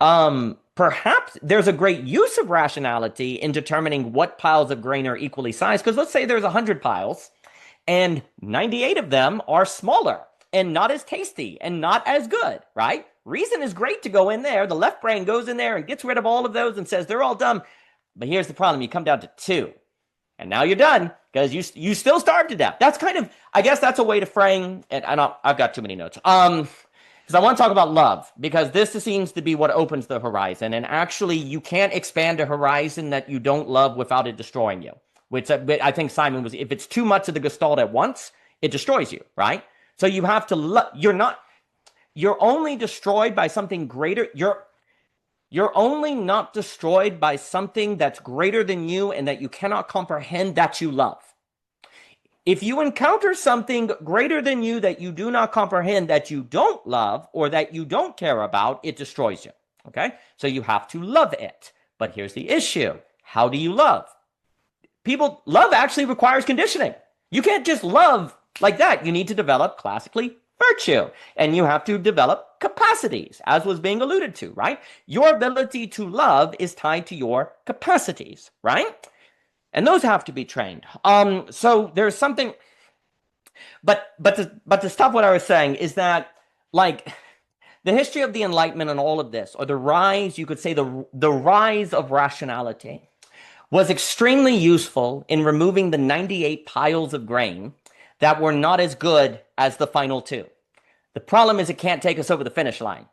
perhaps there's a great use of rationality in determining what piles of grain are equally sized. Because let's say there's 100 piles and 98 of them are smaller and not as tasty and not as good, right? Reason is great to go in there. The left brain goes in there and gets rid of all of those and says they're all dumb. But here's the problem. You come down to 2. And now you're done because you still starve to death. That's kind of, I guess that's a way to frame, and I've got too many notes. Because I want to talk about love, because this seems to be what opens the horizon. And actually, you can't expand a horizon that you don't love without it destroying you. Which I think Simon was, if it's too much of the gestalt at once, it destroys you, right? So you have to, you're only destroyed by something greater. You're only not destroyed by something that's greater than you and that you cannot comprehend that you love. If you encounter something greater than you that you do not comprehend, that you don't love, or that you don't care about, it destroys you. Okay? So you have to love it. But here's the issue. How do you love? Love actually requires conditioning. You can't just love like that. You need to develop classically virtue, and you have to develop capacities, as was being alluded to, right? Your ability to love is tied to your capacities, right? And those have to be trained. So there's something, but to stop what I was saying is that, like, the history of the Enlightenment and all of this, or the rise, you could say the rise of rationality, was extremely useful in removing the 98 piles of grain that were not as good as the final 2. The problem is it can't take us over the finish line.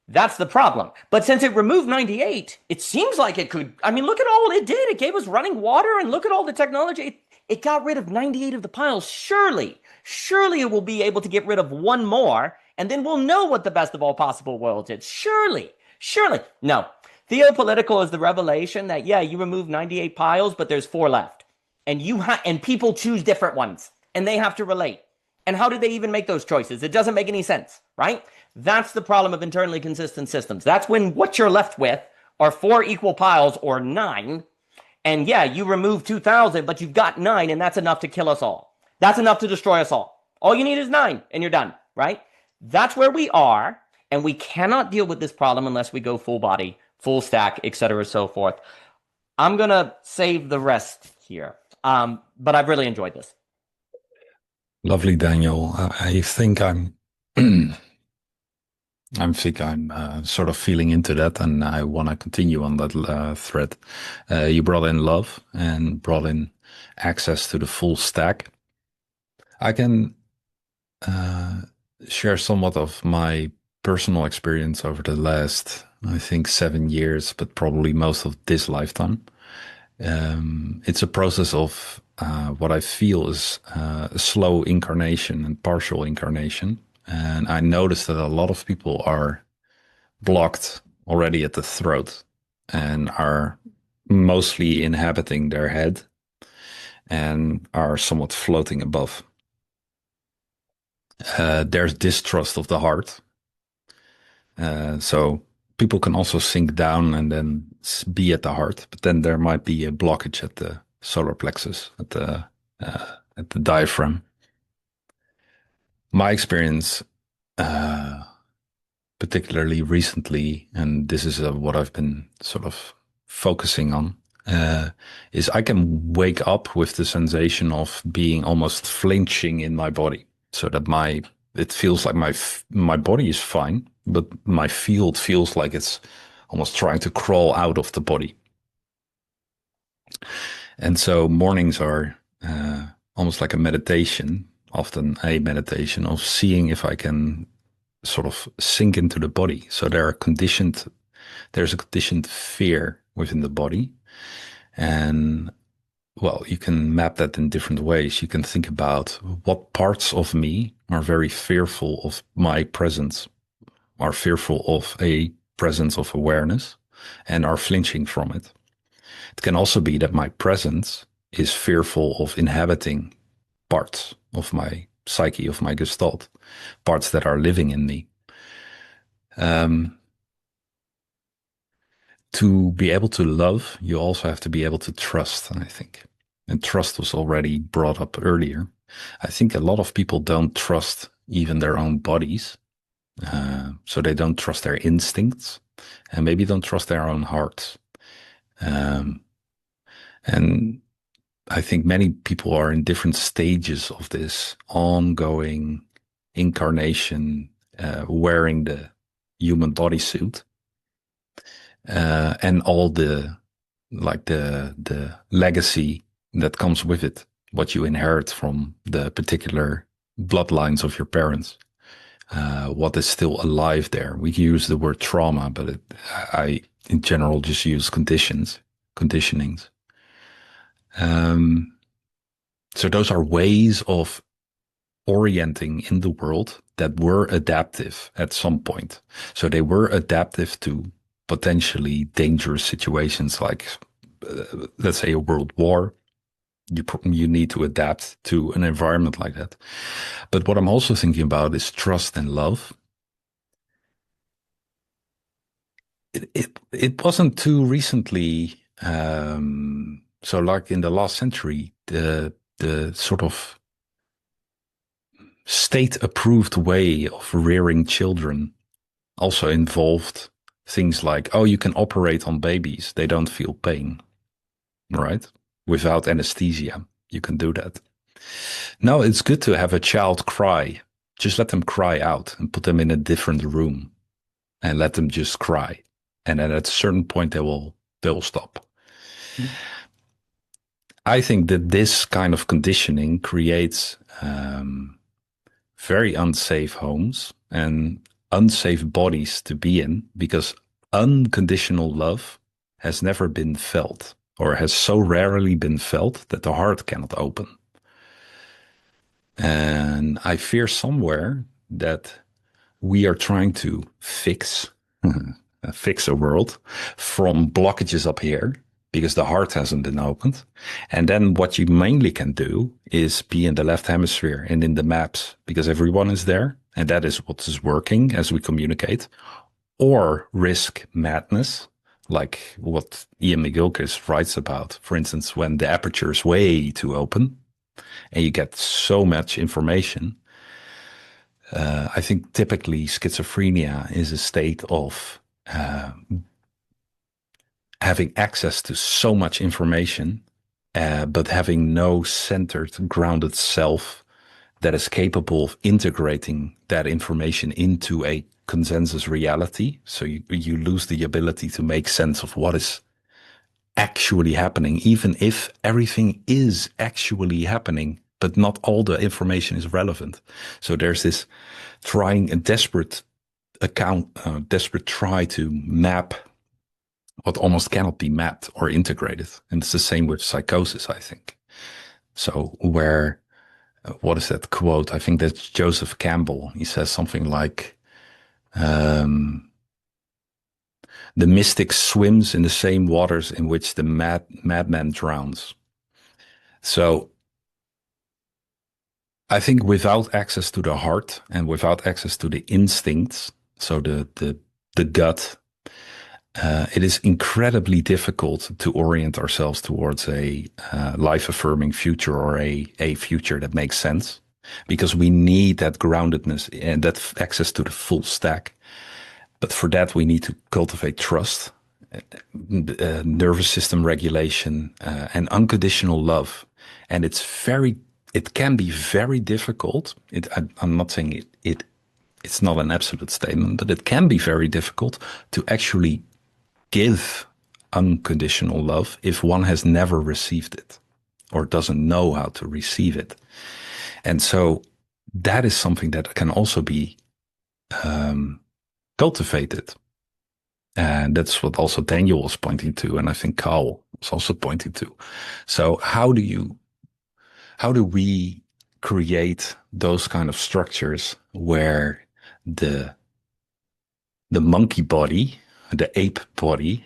That's the problem. But since it removed 98, it seems like it could. I mean, look at all it did. It gave us running water, and look at all the technology. It got rid of 98 of the piles. Surely it will be able to get rid of one more, and then we'll know what the best of all possible worlds is. Surely. No. Theopolitical is the revelation that, yeah, you remove 98 piles, but there's 4 left. And and people choose different ones, and they have to relate. And how did they even make those choices? It doesn't make any sense, right? That's the problem of internally consistent systems. That's when what you're left with are 4 equal piles or 9. And yeah, you remove 2,000, but you've got 9, and that's enough to kill us all. That's enough to destroy us all. All you need is 9, and you're done, right? That's where we are, and we cannot deal with this problem unless we go full body, full stack, etc., so forth. I'm going to save the rest here, but I've really enjoyed this. Lovely, Daniel. I think I'm sort of feeling into that, and I want to continue on that thread. You brought in love and brought in access to the full stack. I can share somewhat of my personal experience over the last, I think, 7 years, but probably most of this lifetime. It's a process of what I feel is a slow incarnation and partial incarnation. And I noticed that a lot of people are blocked already at the throat and are mostly inhabiting their head and are somewhat floating above. There's distrust of the heart. So people can also sink down and then be at the heart, but then there might be a blockage at the solar plexus, at the diaphragm. My experience, particularly recently, and this is what I've been sort of focusing on, is I can wake up with the sensation of being almost flinching in my body, so that it feels like my body is fine, but my field feels like it's almost trying to crawl out of the body. And so mornings are almost like a meditation, often a meditation of seeing if I can sort of sink into the body. So there's a conditioned fear within the body. And well, you can map that in different ways. You can think about what parts of me are very fearful of my presence, are fearful of a presence of awareness, and are flinching from it. It can also be that my presence is fearful of inhabiting parts of my psyche, of my gestalt, parts that are living in me. To be able to love, you also have to be able to trust, I think. And trust was already brought up earlier. I think a lot of people don't trust even their own bodies. So they don't trust their instincts and maybe don't trust their own hearts. And I think many people are in different stages of this ongoing incarnation, wearing the human bodysuit, and all the legacy that comes with it, what you inherit from the particular bloodlines of your parents, what is still alive there. We use the word trauma, but I in general just use conditionings. So those are ways of orienting in the world that were adaptive at some point. So they were adaptive to potentially dangerous situations like, let's say, a world war. You need to adapt to an environment like that. But what I'm also thinking about is trust and love. It wasn't too recently, so like in the last century, the sort of state-approved way of rearing children also involved things like, oh, you can operate on babies. They don't feel pain, right? Without anesthesia, you can do that. No, it's good to have a child cry. Just let them cry out and put them in a different room and let them just cry. And then at a certain point, they will stop. Mm-hmm. I think that this kind of conditioning creates very unsafe homes and unsafe bodies to be in, because unconditional love has never been felt, or has so rarely been felt that the heart cannot open. And I fear somewhere that we are trying to fix a world from blockages up here because the heart hasn't been opened. And then what you mainly can do is be in the left hemisphere and in the maps, because everyone is there. And that is what is working as we communicate. Or risk madness, like what Ian McGilchrist writes about, for instance, when the aperture is way too open and you get so much information. I think typically schizophrenia is a state of having access to so much information, but having no centered, grounded self that is capable of integrating that information into a consensus reality. So you lose the ability to make sense of what is actually happening, even if everything is actually happening, but not all the information is relevant. So there's this desperate try to map what almost cannot be mapped or integrated. And it's the same with psychosis, I think. So what is that quote? I think that's Joseph Campbell. He says something like, the mystic swims in the same waters in which the madman drowns. So I think without access to the heart and without access to the instincts, so the gut, it is incredibly difficult to orient ourselves towards a life-affirming future, or a future that makes sense, because we need that groundedness and that access to the full stack. But for that, we need to cultivate trust, nervous system regulation, and unconditional love. And it can be very difficult. I'm not saying it's not an absolute statement, but it can be very difficult to actually give unconditional love if one has never received it or doesn't know how to receive it. And so that is something that can also be cultivated. And that's what also Daniel was pointing to, and I think Carl was also pointing to. So how do we create those kind of structures where the monkey body, the ape body,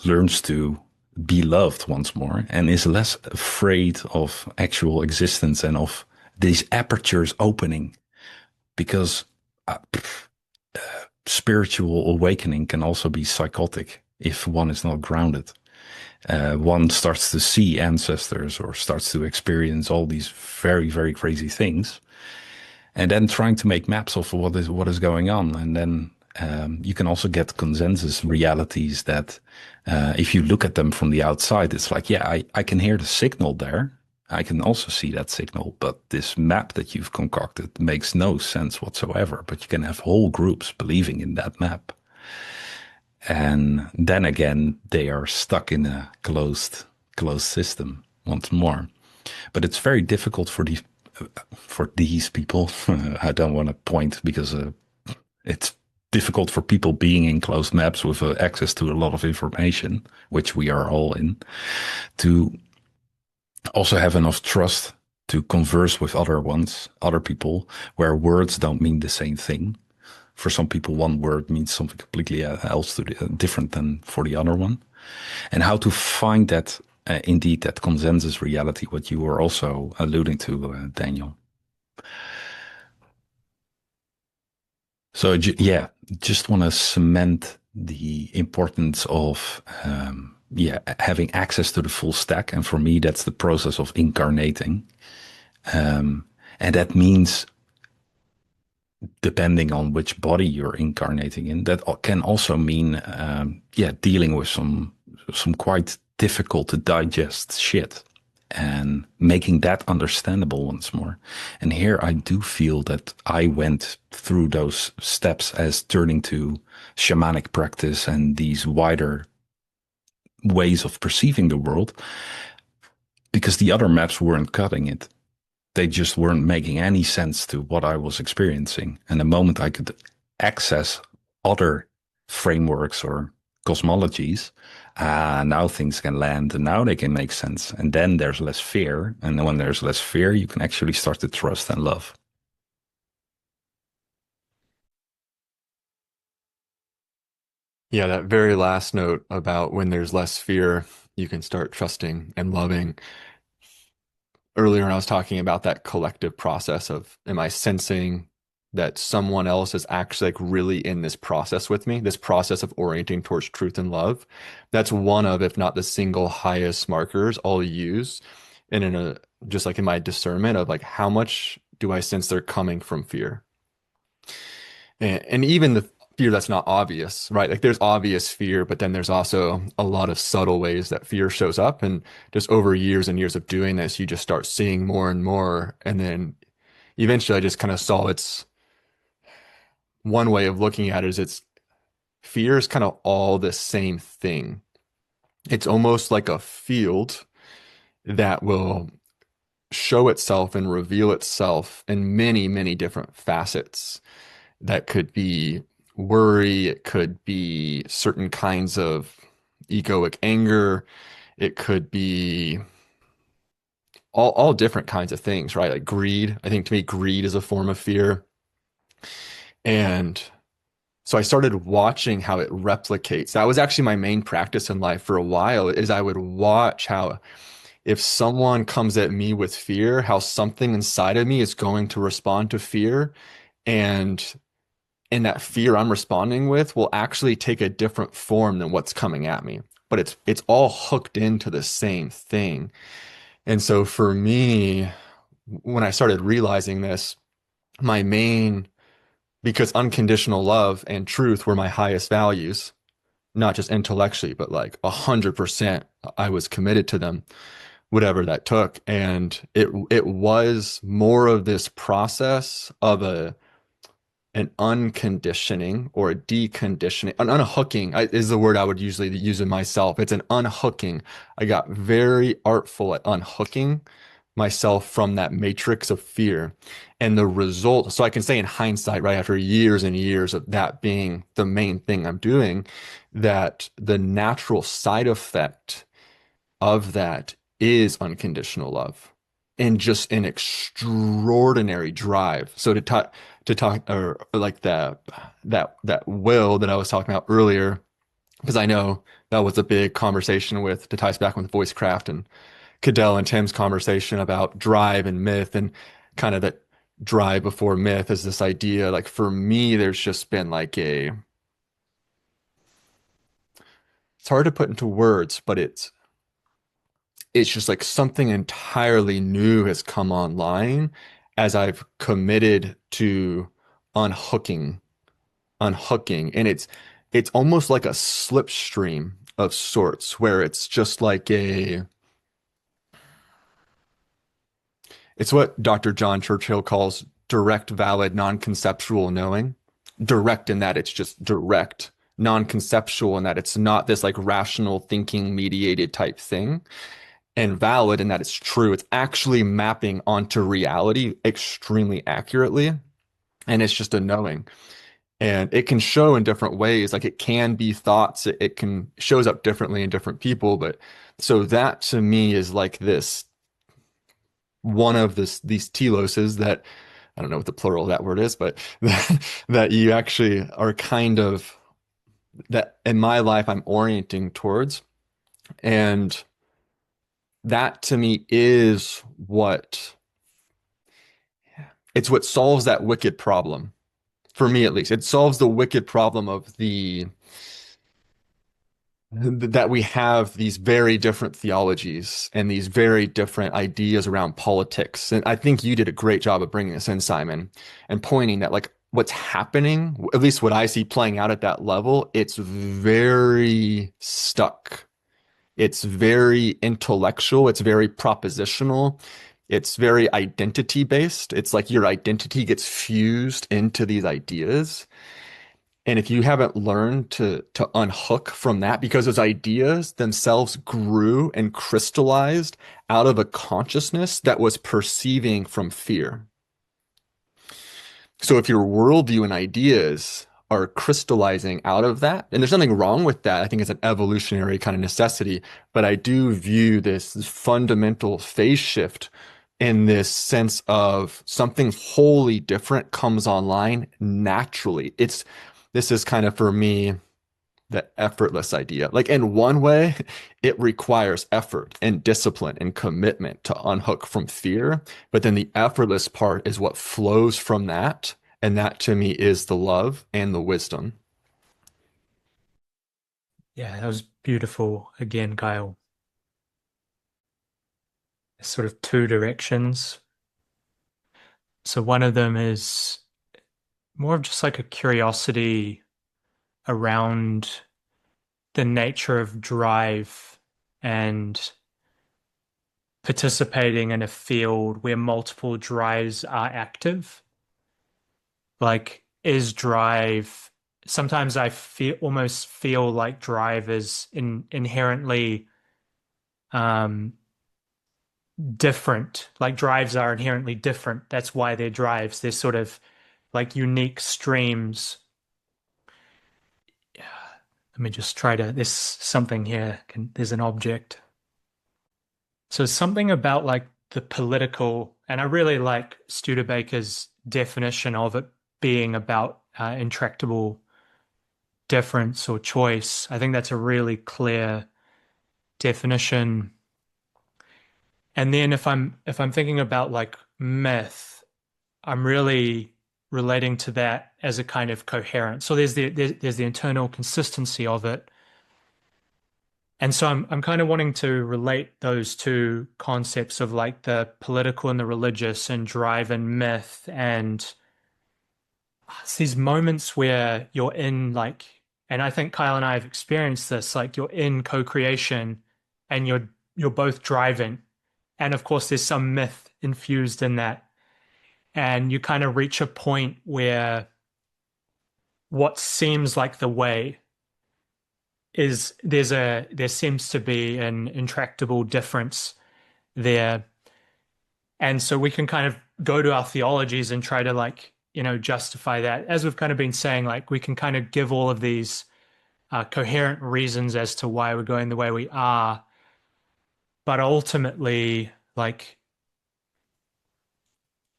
learns to be loved once more and is less afraid of actual existence and of these apertures opening? Because spiritual awakening can also be psychotic if one is not grounded. One starts to see ancestors or starts to experience all these very, very crazy things, and then trying to make maps of what is going on. And then you can also get consensus realities that if you look at them from the outside, it's like, yeah, I can hear the signal there. I can also see that signal, but this map that you've concocted makes no sense whatsoever. But you can have whole groups believing in that map. And then again, they are stuck in a closed system once more. But it's very difficult for these people. I don't want to point because it's difficult for people being in closed maps with access to a lot of information, which we are all in, to also have enough trust to converse with other people, where words don't mean the same thing. For some people, one word means something completely else different than for the other one. And how to find that, indeed, that consensus reality, what you were also alluding to, Daniel. So, just want to cement the importance of, having access to the full stack. And for me, that's the process of incarnating. And that means, depending on which body you're incarnating in, that can also mean, dealing with some quite difficult to digest shit and making that understandable once more. And here I do feel that I went through those steps as turning to shamanic practice and these wider ways of perceiving the world, because the other maps weren't cutting it. They just weren't making any sense to what I was experiencing. And the moment I could access other frameworks or cosmologies, now things can land and now they can make sense. And then there's less fear. And when there's less fear, you can actually start to trust and love. Yeah, that very last note about when there's less fear, you can start trusting and loving. Earlier, when I was talking about that collective process of, am I sensing that someone else is actually like really in this process with me, this process of orienting towards truth and love? That's one of, if not the single highest markers I'll use. And just like in my discernment of like, how much do I sense they're coming from fear? And even the fear that's not obvious, right? Like there's obvious fear, but then there's also a lot of subtle ways that fear shows up. And just over years and years of doing this, you just start seeing more and more. And then eventually I just kind of saw it's one way of looking at it is it's fear is kind of all the same thing. It's almost like a field that will show itself and reveal itself in many, many different facets. That could be worry, it could be certain kinds of egoic anger, it could be all different kinds of things, right? Like greed. I think to me, greed is a form of fear. And so I started watching how it replicates. That was actually my main practice in life for a while, is I would watch how if someone comes at me with fear, how something inside of me is going to respond to fear. And that fear I'm responding with will actually take a different form than what's coming at me. But it's all hooked into the same thing. And so for me, when I started realizing this, because unconditional love and truth were my highest values, not just intellectually, but like 100%, I was committed to them, whatever that took. And it was more of this process of an unconditioning or a deconditioning, an unhooking is the word I would usually use in myself. It's an unhooking. I got very artful at unhooking myself from that matrix of fear. And the result, so I can say in hindsight, right after years and years of that being the main thing I'm doing, that the natural side effect of that is unconditional love and just an extraordinary drive. So to talk or like that will that I was talking about earlier, because I know that was a big conversation to ties back with Voicecraft and Cadell and Tim's conversation about drive and myth, and kind of that drive before myth is this idea. Like for me, there's just been like it's hard to put into words, but it's just like something entirely new has come online as I've committed to unhooking. And it's almost like a slipstream of sorts, where it's just like it's what Dr. John Churchill calls direct, valid, non-conceptual knowing. Direct in that it's just direct, non-conceptual in that it's not this like rational thinking mediated type thing, and valid in that it's true. It's actually mapping onto reality extremely accurately. And it's just a knowing. And it can show in different ways. Like it can be thoughts. It can shows up differently in different people. But so that to me is like this one of these teloses that I don't know what the plural of that word is, but that you actually are kind of that in my life I'm orienting towards. And that to me is it's what solves that wicked problem. For me at least. It solves the wicked problem of the that we have these very different theologies and these very different ideas around politics. And I think you did a great job of bringing this in, Simon, and pointing that like what's happening, at least what I see playing out at that level, it's very stuck. It's very intellectual. It's very propositional. It's very identity based. It's like your identity gets fused into these ideas. And if you haven't learned to unhook from that, because those ideas themselves grew and crystallized out of a consciousness that was perceiving from fear. So if your worldview and ideas are crystallizing out of that, and there's nothing wrong with that, I think it's an evolutionary kind of necessity, but I do view this fundamental phase shift in this sense of something wholly different comes online naturally. This is kind of for me the effortless idea. Like in one way, it requires effort and discipline and commitment to unhook from fear. But then the effortless part is what flows from that. And that to me is the love and the wisdom. Yeah, that was beautiful again, Kyle. Sort of two directions. So one of them is more of just like a curiosity around the nature of drive and participating in a field where multiple drives are active. Like, is drive, sometimes I almost feel like drive is inherently um, different. Like drives are inherently different. That's why they're drives. They're sort of like unique streams. Let me just try to, there's something here. There's an object. So something about like the political, and I really like Studebaker's definition of it being about intractable difference or choice. I think that's a really clear definition. And then if I'm thinking about like myth, I'm really relating to that as a kind of coherence. So there's the internal consistency of it. And so I'm kind of wanting to relate those two concepts of like the political and the religious and drive and myth. And it's these moments where you're in like, and I think Kyle and I have experienced this, like you're in co-creation and you're both driving. And of course there's some myth infused in that. And you kind of reach a point where what seems like the way is there seems to be an intractable difference there. And so we can kind of go to our theologies and try to like, justify that. As we've kind of been saying, like we can kind of give all of these coherent reasons as to why we're going the way we are. But ultimately, like,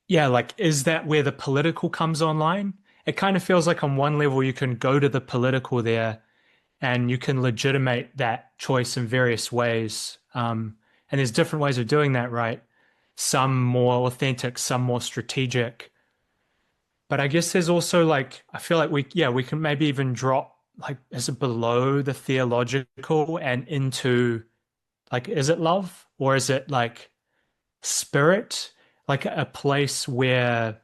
yeah, like, is that where the political comes online? It kind of feels like on one level you can go to the political there and you can legitimate that choice in various ways. And there's different ways of doing that, right? Some more authentic, some more strategic. But I guess there's also like, I feel like we can maybe even drop like, is it below the theological and into like, is it love or is it like spirit? Like a place where,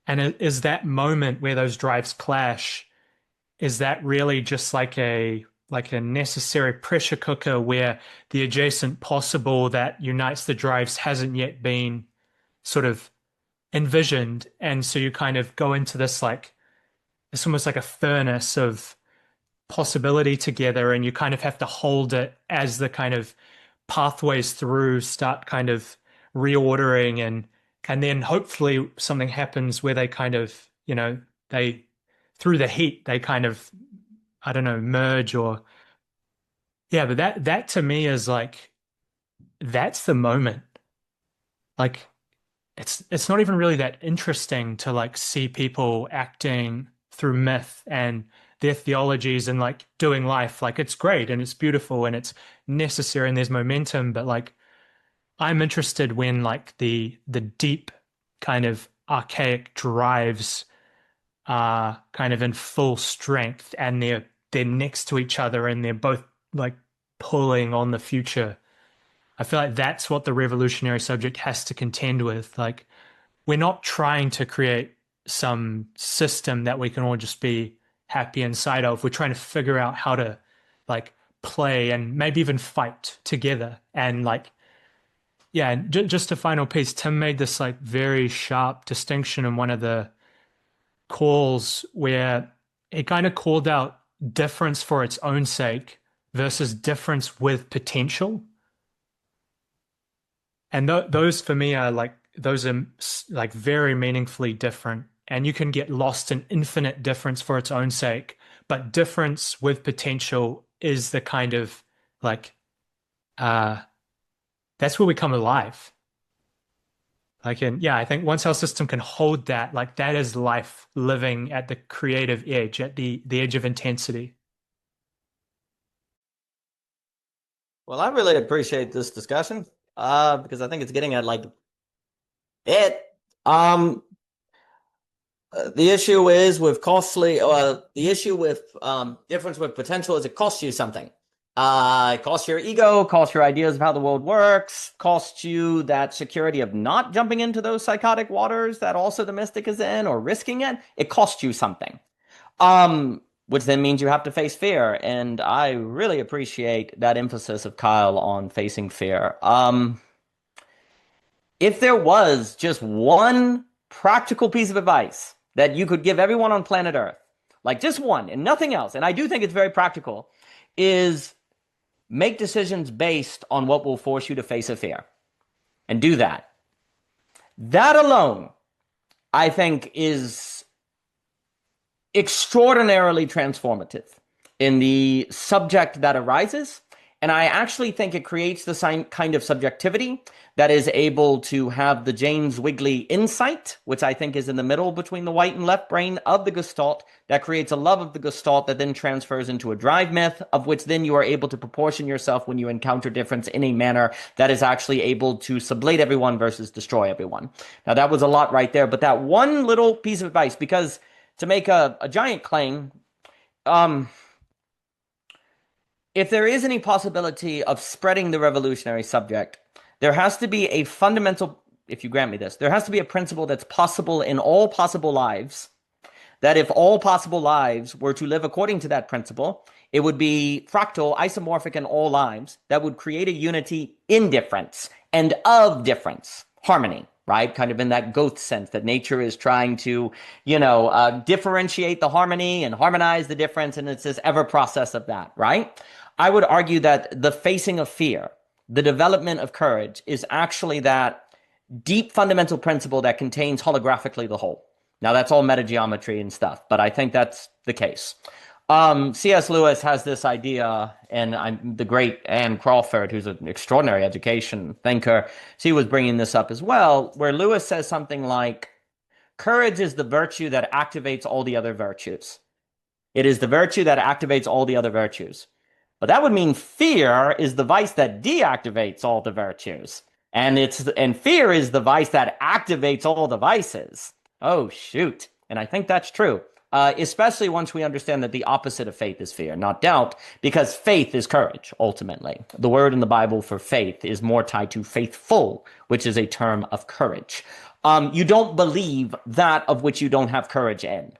and it is that moment where those drives clash, is that really just like a necessary pressure cooker where the adjacent possible that unites the drives hasn't yet been sort of envisioned, and so you kind of go into this like it's almost like a furnace of possibility together, and you kind of have to hold it as the kind of pathways through start kind of reordering, and then hopefully something happens where they kind of they through the heat they kind of, I don't know, merge or yeah, but that to me is like that's the moment. like it's not even really that interesting to like see people acting through myth and their theologies and like doing life. Like it's great and it's beautiful and it's necessary and there's momentum, but like I'm interested when like the deep kind of archaic drives are kind of in full strength and they're next to each other and they're both like pulling on the future. I feel like that's what the revolutionary subject has to contend with. Like we're not trying to create some system that we can all just be happy inside of. We're trying to figure out how to like play and maybe even fight together. And like, yeah, just a final piece. Tim made this like very sharp distinction in one of the calls where he kind of called out difference for its own sake versus difference with potential. And those for me are like, those are like very meaningfully different. And you can get lost in infinite difference for its own sake. But difference with potential is the kind of like, that's where we come alive. Like, and yeah, I think once our system can hold that, like that is life living at the creative edge, at the edge of intensity. Well, I really appreciate this discussion because I think it's getting at like it. The issue is with the issue with difference with potential is it costs you something. It costs your ego, costs your ideas of how the world works, costs you that security of not jumping into those psychotic waters that also the mystic is in or risking it. It costs you something. Which then means you have to face fear. And I really appreciate that emphasis of Kyle on facing fear. If there was just one practical piece of advice that you could give everyone on planet Earth, like just one and nothing else, and I do think it's very practical, is make decisions based on what will force you to face a fear. And do that. That alone, I think, is extraordinarily transformative in the subject that arises. And I actually think it creates the same kind of subjectivity that is able to have the James Wigley insight, which I think is in the middle between the right and left brain of the Gestalt, that creates a love of the Gestalt that then transfers into a drive myth, of which then you are able to proportion yourself when you encounter difference in a manner that is actually able to sublate everyone versus destroy everyone. Now, that was a lot right there, but that one little piece of advice, because to make a giant claim, if there is any possibility of spreading the revolutionary subject, there has to be a fundamental, if you grant me this, there has to be a principle that's possible in all possible lives, that if all possible lives were to live according to that principle, it would be fractal, isomorphic in all lives, that would create a unity in difference and of difference, harmony, right? Kind of in that Goethe sense that nature is trying to, differentiate the harmony and harmonize the difference, and it's this ever process of that, right? I would argue that the facing of fear, the development of courage, is actually that deep fundamental principle that contains holographically the whole. Now, that's all metageometry and stuff, but I think that's the case. C.S. Lewis has this idea, and the great Anne Crawford, who's an extraordinary education thinker, she was bringing this up as well, where Lewis says something like, courage is the virtue that activates all the other virtues. It is the virtue that activates all the other virtues. But that would mean fear is the vice that deactivates all the virtues. And fear is the vice that activates all the vices. Oh, shoot. And I think that's true. Especially once we understand that the opposite of faith is fear, not doubt, because faith is courage, ultimately. The word in the Bible for faith is more tied to faithful, which is a term of courage. You don't believe that of which you don't have courage in.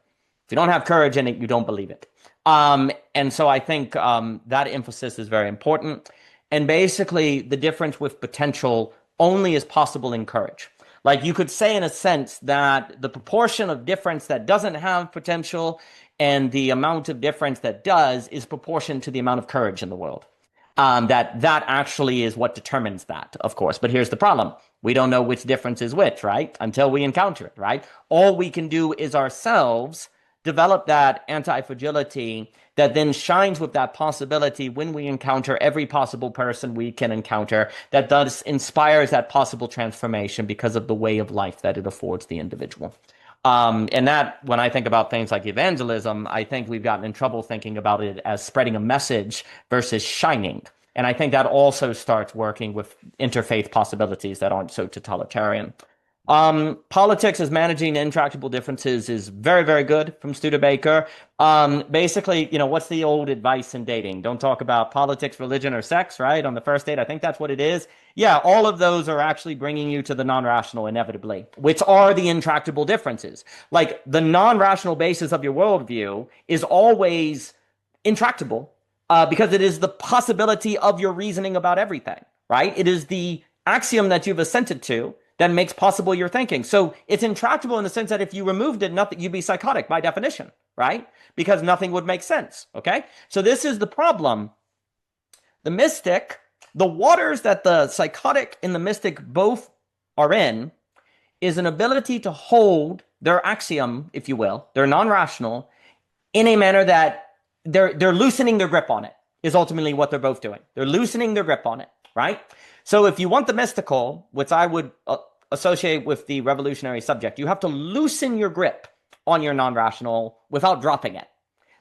If you don't have courage in it, you don't believe it. And so I think that emphasis is very important. And basically, the difference with potential only is possible in courage. Like you could say in a sense that the proportion of difference that doesn't have potential and the amount of difference that does is proportion to the amount of courage in the world. That actually is what determines that, of course. But here's the problem. We don't know which difference is which, right? Until we encounter it, right? All we can do is ourselves develop that anti-fragility that then shines with that possibility when we encounter every possible person we can encounter, that thus inspires that possible transformation because of the way of life that it affords the individual. And that, when I think about things like evangelism, I think we've gotten in trouble thinking about it as spreading a message versus shining. And I think that also starts working with interfaith possibilities that aren't so totalitarian. Politics as managing intractable differences is very, very good from Studebaker. Basically, what's the old advice in dating? Don't talk about politics, religion, or sex, right? On the first date, I think that's what it is. Yeah, all of those are actually bringing you to the non-rational inevitably, which are the intractable differences. Like, the non-rational basis of your worldview is always intractable because it is the possibility of your reasoning about everything, right? It is the axiom that you've assented to that makes possible your thinking. So it's intractable in the sense that if you removed it, nothing, you'd be psychotic by definition, right? Because nothing would make sense, okay? So this is the problem. The mystic, the waters that the psychotic and the mystic both are in, is an ability to hold their axiom, if you will, their non-rational, in a manner that they're loosening their grip on it, is ultimately what they're both doing. They're loosening their grip on it, right? So if you want the mystical, which I would associate with the revolutionary subject, you have to loosen your grip on your non-rational without dropping it.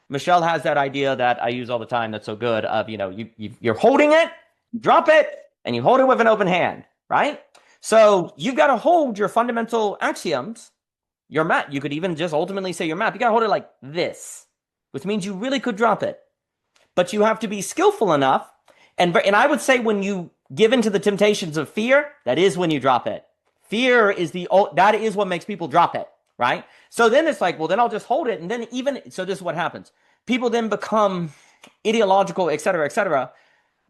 Michelle has that idea that I use all the time that's so good of, you're holding it, you drop it, and you hold it with an open hand, right? So you've got to hold your fundamental axioms, your map. You could even just ultimately say your map. You got to hold it like this, which means you really could drop it. But you have to be skillful enough. And I would say when you give into the temptations of fear, that is when you drop it. Fear is that is what makes people drop it, right? So then it's like, well, then I'll just hold it. And then so this is what happens. People then become ideological, et cetera,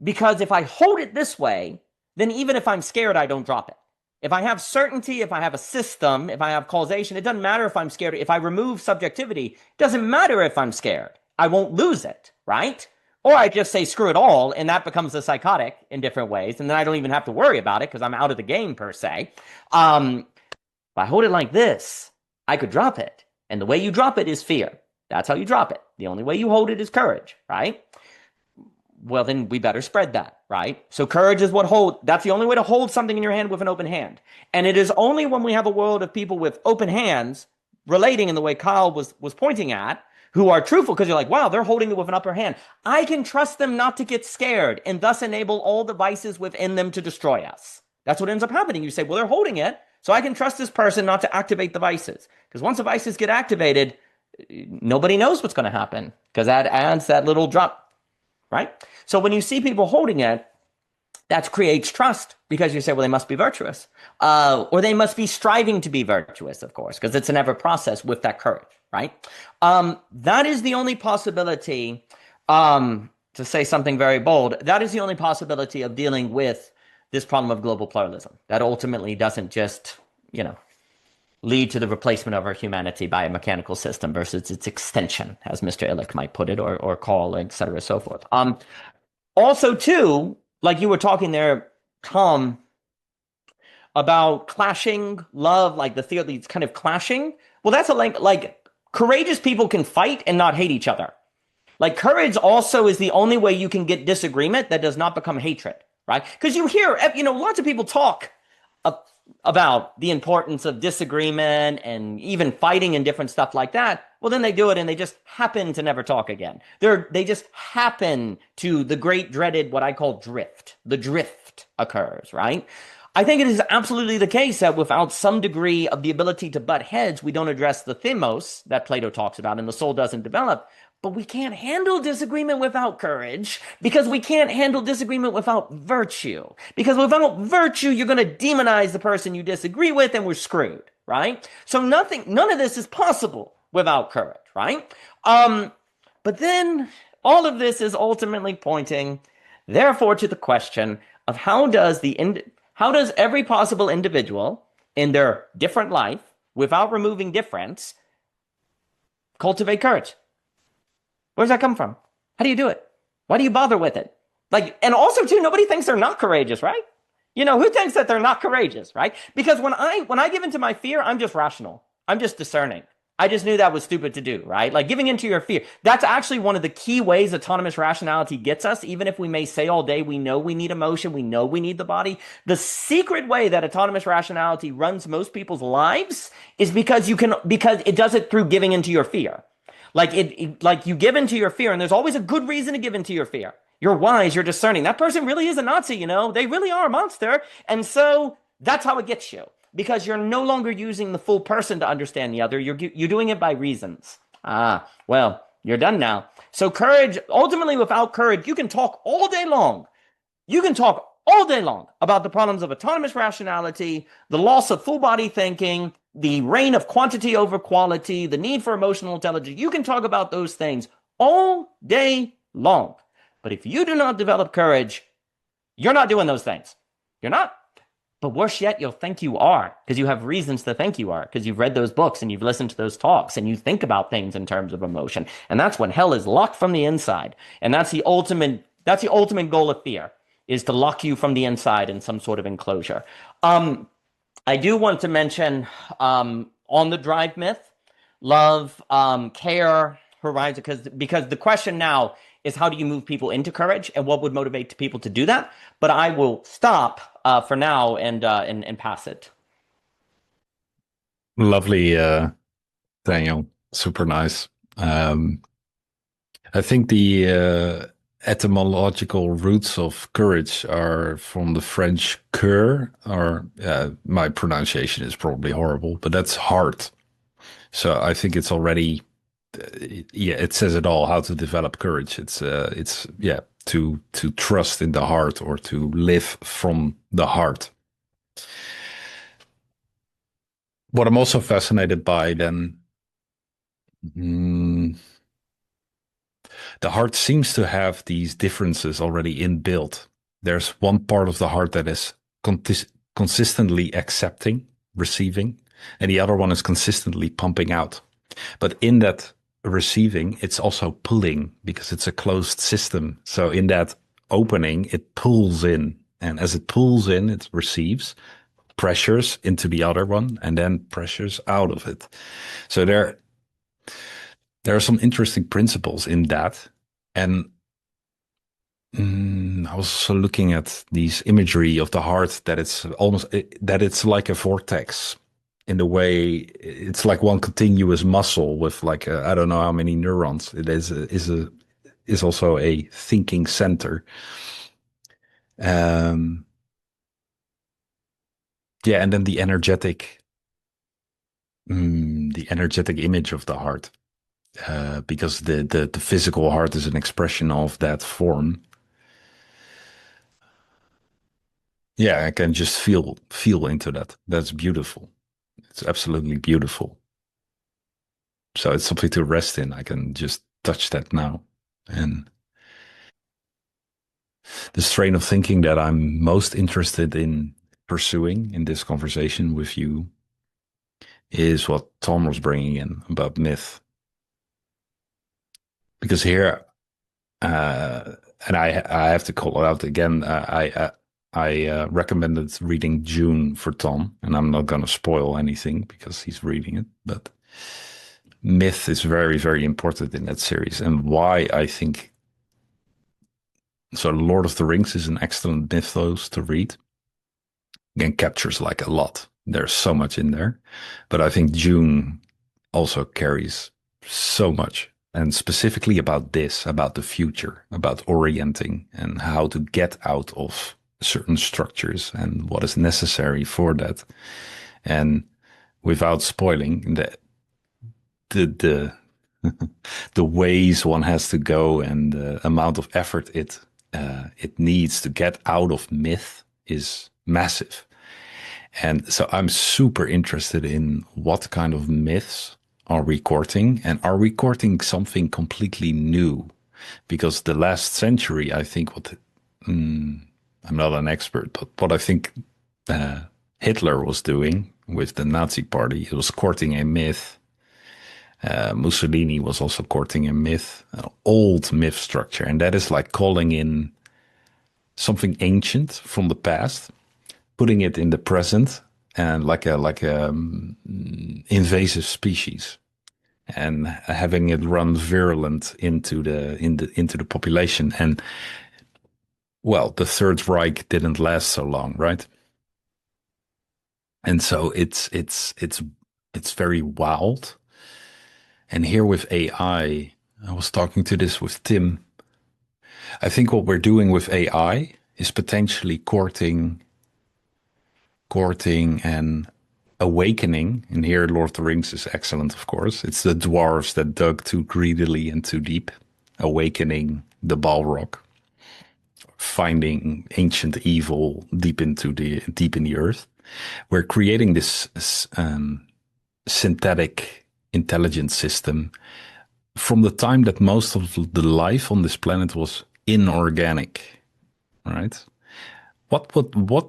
because if I hold it this way, then even if I'm scared, I don't drop it. If I have certainty, if I have a system, if I have causation, it doesn't matter if I'm scared. If I remove subjectivity, it doesn't matter if I'm scared. I won't lose it, right? Or I just say screw it all, and that becomes a psychotic in different ways, and then I don't even have to worry about it because I'm out of the game per se. If I hold it like this, I could drop it. And the way you drop it is fear. That's how you drop it. The only way you hold it is courage, right? Well, then we better spread that, right? So courage is that's the only way to hold something in your hand with an open hand. And it is only when we have a world of people with open hands relating in the way Kyle was pointing at, who are truthful, because you're like, wow, they're holding it with an upper hand. I can trust them not to get scared and thus enable all the vices within them to destroy us. That's what ends up happening. You say, well, they're holding it, so I can trust this person not to activate the vices. Because once the vices get activated, nobody knows what's going to happen because that adds that little drop, right? So when you see people holding it, that creates trust because you say, well, they must be virtuous. Or they must be striving to be virtuous, of course, because it's an ever process with that courage, right? That is the only possibility, to say something very bold, that is the only possibility of dealing with this problem of global pluralism. That ultimately doesn't just, lead to the replacement of our humanity by a mechanical system versus its extension, as Mr. Illich might put it, or call, et cetera, so forth. Also, too, like you were talking there, Tom, about clashing love, like the theory is kind of clashing. Well, that's like courageous people can fight and not hate each other. Like courage also is the only way you can get disagreement that does not become hatred, right? Because you hear, lots of people talk about the importance of disagreement and even fighting and different stuff like that. Well, then they do it and they just happen to never talk again. They just happen to the great dreaded, what I call drift. The drift occurs, right? I think it is absolutely the case that without some degree of the ability to butt heads, we don't address the themos that Plato talks about and the soul doesn't develop. But we can't handle disagreement without courage because we can't handle disagreement without virtue. Because without virtue, you're going to demonize the person you disagree with and we're screwed, right? So none of this is possible without courage, right? But then all of this is ultimately pointing, therefore, to the question of how does every possible individual in their different life, without removing difference, cultivate courage? Where does that come from? How do you do it? Why do you bother with it? And also too, nobody thinks they're not courageous, right? Who thinks that they're not courageous, right? Because when I give into my fear, I'm just rational. I'm just discerning. I just knew that was stupid to do, right? Like giving into your fear. That's actually one of the key ways autonomous rationality gets us, even if we may say all day, we know we need emotion, we know we need the body. The secret way that autonomous rationality runs most people's lives is because it does it through giving into your fear. Like you give into your fear, and there's always a good reason to give into your fear. You're wise, you're discerning. That person really is a Nazi, They really are a monster. And so that's how it gets you. Because you're no longer using the full person to understand the other. You're doing it by reasons. Well, you're done now. So courage, ultimately without courage, you can talk all day long. You can talk all day long about the problems of autonomous rationality, the loss of full body thinking, the reign of quantity over quality, the need for emotional intelligence. You can talk about those things all day long. But if you do not develop courage, you're not doing those things. You're not. But worse yet, you'll think you are, because you have reasons to think you are, because you've read those books and you've listened to those talks and you think about things in terms of emotion. And that's when hell is locked from the inside. And that's the ultimate goal of fear, is to lock you from the inside in some sort of enclosure. I do want to mention on the drive myth, love, care, horizon, because the question now is how do you move people into courage and what would motivate people to do that? But I will stop for now and pass it. Lovely, Daniel. Super nice. I think the etymological roots of courage are from the French cœur, or my pronunciation is probably horrible, but that's heart. So I think it's already, it says it all, how to develop courage. It's to trust in the heart or to live from the heart. What I'm also fascinated by then, the heart seems to have these differences already inbuilt. There's one part of the heart that is consistently accepting, receiving, and the other one is consistently pumping out. But in that receiving, it's also pulling because it's a closed system. So in that opening, it pulls in. And as it pulls in, it receives pressures into the other one and then pressures out of it. So there are some interesting principles in that. And I was also looking at these imagery of the heart that it's like a vortex in the way it's like one continuous muscle with like I don't know how many neurons. It is also a thinking center. And then the energetic image of the heart. Because the physical heart is an expression of that form. Yeah, I can just feel into that. That's beautiful. It's absolutely beautiful. So it's something to rest in. I can just touch that now. And the strain of thinking that I'm most interested in pursuing in this conversation with you is what Tom was bringing in about myth. Because here, and I have to call it out again. I recommended reading June for Tom, and I'm not going to spoil anything because he's reading it. But myth is very, very important in that series, and why I think so. Lord of the Rings is an excellent mythos to read, and captures like a lot. There's so much in there, but I think June also carries so much. And specifically about this, about the future, about orienting and how to get out of certain structures and what is necessary for that. And without spoiling the the ways one has to go and the amount of effort it needs to get out of myth is massive. And so I'm super interested in what kind of myths are we courting, and are we courting something completely new? Because the last century, I think I'm not an expert, but what I think Hitler was doing with the Nazi party, he was courting a myth. Mussolini was also courting a myth, an old myth structure, and that is like calling in something ancient from the past, putting it in the present, and like a invasive species. and having it run virulent into the population. And well, the Third Reich didn't last so long, right? And so it's very wild. And here with AI, I was talking to this with Tim. I think what we're doing with AI is potentially courting and awakening. And here, Lord of the Rings is excellent, of course. It's the dwarves that dug too greedily and too deep, awakening the Balrog, finding ancient evil deep in the earth. We're creating this synthetic intelligence system from the time that most of the life on this planet was inorganic, right? What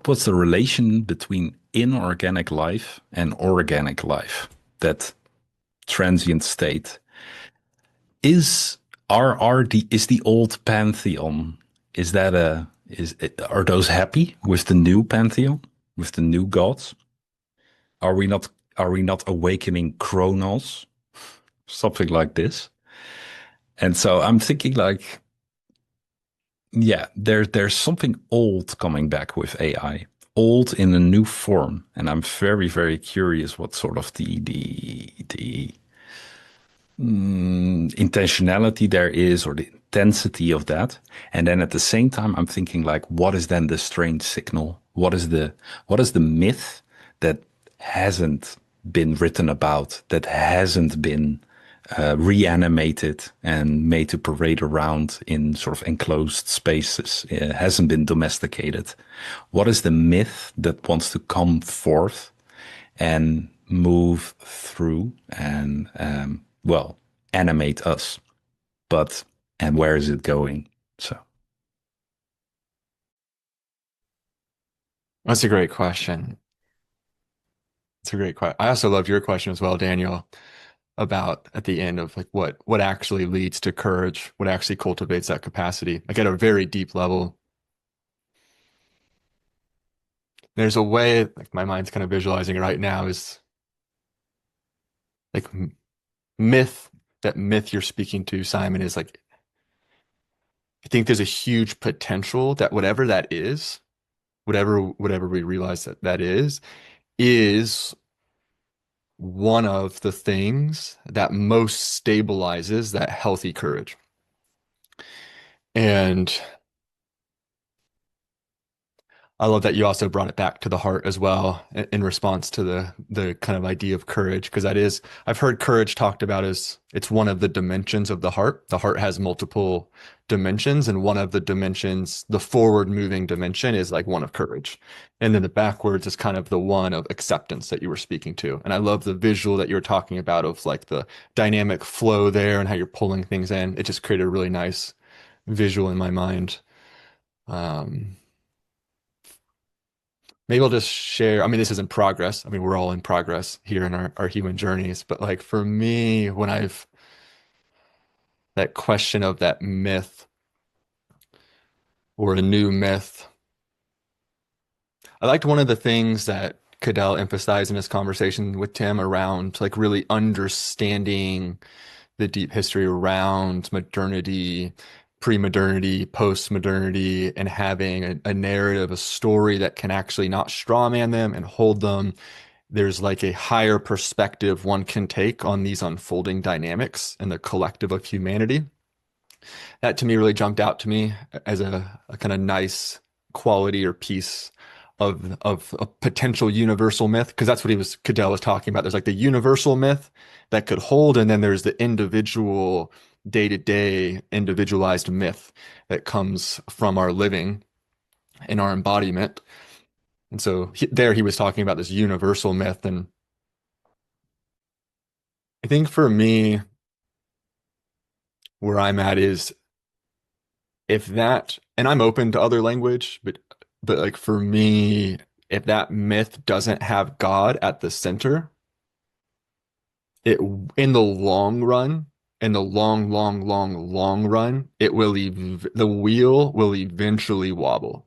was the relation between inorganic life and organic life? That transient state is is the old pantheon. Is that are those happy with the new pantheon, with the new gods? Are we not awakening Chronos, something like this? And so I'm thinking like, yeah, there's something old coming back with AI, old in a new form, and I'm very, very curious what sort of the intentionality there is, or the intensity of that. And then at the same time, I'm thinking like, what is then the strange signal? What is the myth that hasn't been written about, that hasn't been reanimated and made to parade around in sort of enclosed spaces, hasn't been domesticated? What is the myth that wants to come forth and move through and, well, animate us? And where is it going? So That's a great question. It's a great question. I also love your question as well, Daniel, about at the end of like what actually leads to courage, what actually cultivates that capacity, like at a very deep level. There's a way, like my mind's kind of visualizing it right now, is like myth. That myth you're speaking to, Simon, is like, I think there's a huge potential that whatever that is, whatever we realize that that is one of the things that most stabilizes that healthy courage. And I love that you also brought it back to the heart as well in response to the kind of idea of courage, because that is, I've heard courage talked about as it's one of the dimensions of the heart. The heart has multiple dimensions, and one of the dimensions, the forward moving dimension, is like one of courage. And then the backwards is kind of the one of acceptance that you were speaking to. And I love the visual that you were talking about of like the dynamic flow there and how you're pulling things in. It just created a really nice visual in my mind. Maybe I'll just share. I mean, this is in progress. I mean, we're all in progress here in our human journeys. But like for me, when I've that question of that myth or a new myth, I liked one of the things that Cadell emphasized in his conversation with Tim around like really understanding the deep history around modernity, pre-modernity, post-modernity, and having a narrative, a story that can actually not strawman them and hold them. There's like a higher perspective one can take on these unfolding dynamics and the collective of humanity. That to me really jumped out to me as a kind of nice quality or piece of a potential universal myth, because that's what Cadell was talking about. There's like the universal myth that could hold, and then there's the individual day-to-day individualized myth that comes from our living and our embodiment. And so there he was talking about this universal myth. And I think for me, where I'm at is if that, and I'm open to other language, but like for me, if that myth doesn't have God at the center, it in the long run, in the long run, it will the wheel will eventually wobble.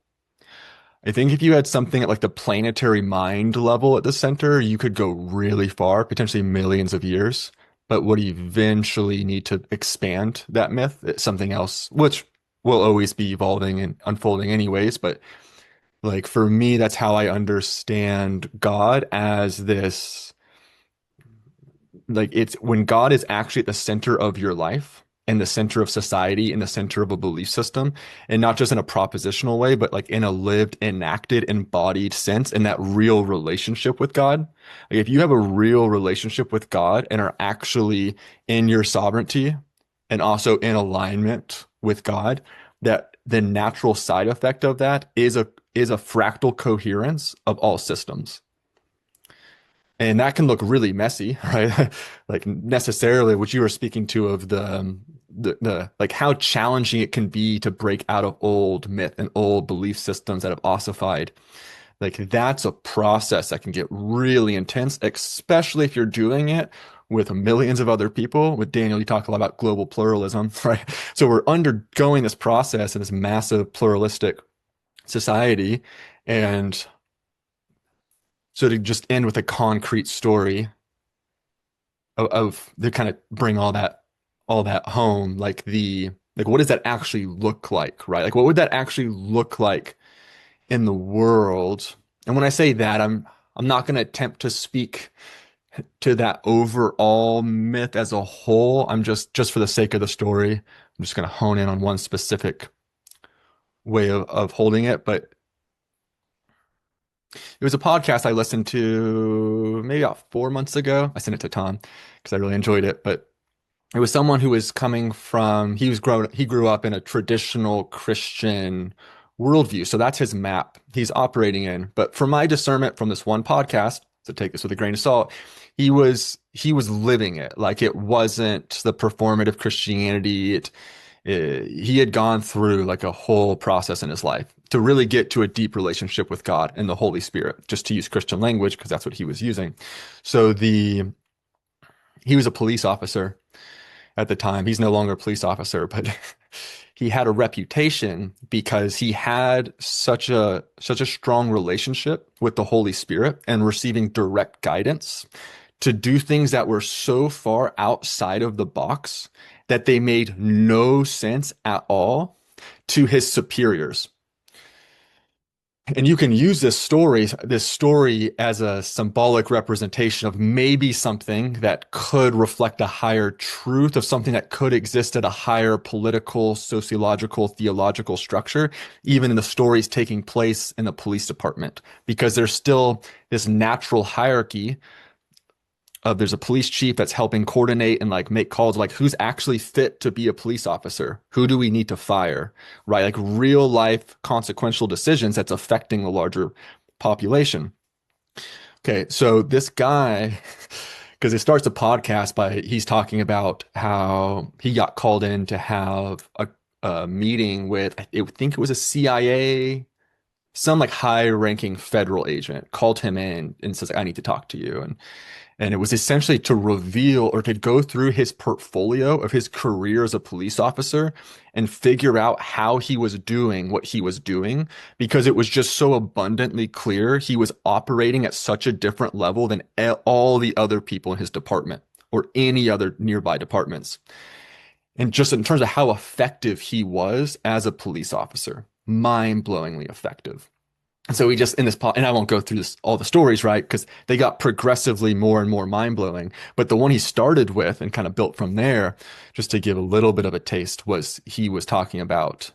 I think if you had something at like the planetary mind level at the center, you could go really far, potentially millions of years. but would eventually need to expand that myth. It's something else, which will always be evolving and unfolding anyways. But like for me, that's how I understand God, as this, like it's when God is actually at the center of your life and the center of society and the center of a belief system, and not just in a propositional way, but like in a lived, enacted, embodied sense, in that real relationship with God. Like if you have a real relationship with God and are actually in your sovereignty and also in alignment with God, that the natural side effect of that is a fractal coherence of all systems. And that can look really messy, right? Like necessarily what you were speaking to of the like how challenging it can be to break out of old myth and old belief systems that have ossified. Like that's a process that can get really intense, especially if you're doing it with millions of other people. With Daniel, you talk a lot about global pluralism, right? So we're undergoing this process in this massive pluralistic society. And so to just end with a concrete story of to kind of bring all that home, like what does that actually look like, right? Like what would that actually look like in the world? And when I say that, I'm not going to attempt to speak to that overall myth as a whole. I'm just for the sake of the story, I'm just going to hone in on one specific way of holding it. But it was a podcast I listened to maybe about 4 months ago. I sent it to Tom because I really enjoyed it. But it was someone who was coming from, he grew up in a traditional Christian worldview. So that's his map he's operating in. But from my discernment from this one podcast, so take this with a grain of salt, he was living it. Like it wasn't the performative Christianity. He had gone through like a whole process in his life to really get to a deep relationship with God and the Holy Spirit, just to use Christian language, because that's what he was using. So he was a police officer at the time. He's no longer a police officer, but he had a reputation because he had such a strong relationship with the Holy Spirit and receiving direct guidance to do things that were so far outside of the box that they made no sense at all to his superiors. And you can use this story as a symbolic representation of maybe something that could reflect a higher truth, of something that could exist at a higher political, sociological, theological structure, even in the stories taking place in the police department, because there's still this natural hierarchy of there's a police chief that's helping coordinate and like make calls like who's actually fit to be a police officer, who do we need to fire, right? Like real life consequential decisions that's affecting the larger population. Okay, so this guy, because it starts the podcast by he's talking about how he got called in to have a meeting with, I think it was a CIA, some like high ranking federal agent called him in and says, I need to talk to you. And it was essentially to reveal or to go through his portfolio of his career as a police officer and figure out how he was doing what he was doing, because it was just so abundantly clear he was operating at such a different level than all the other people in his department or any other nearby departments. And just in terms of how effective he was as a police officer, mind-blowingly effective. And so we just in this pod, and I won't go through all the stories, right? Because they got progressively more and more mind blowing. But the one he started with and kind of built from there, just to give a little bit of a taste, was he was talking about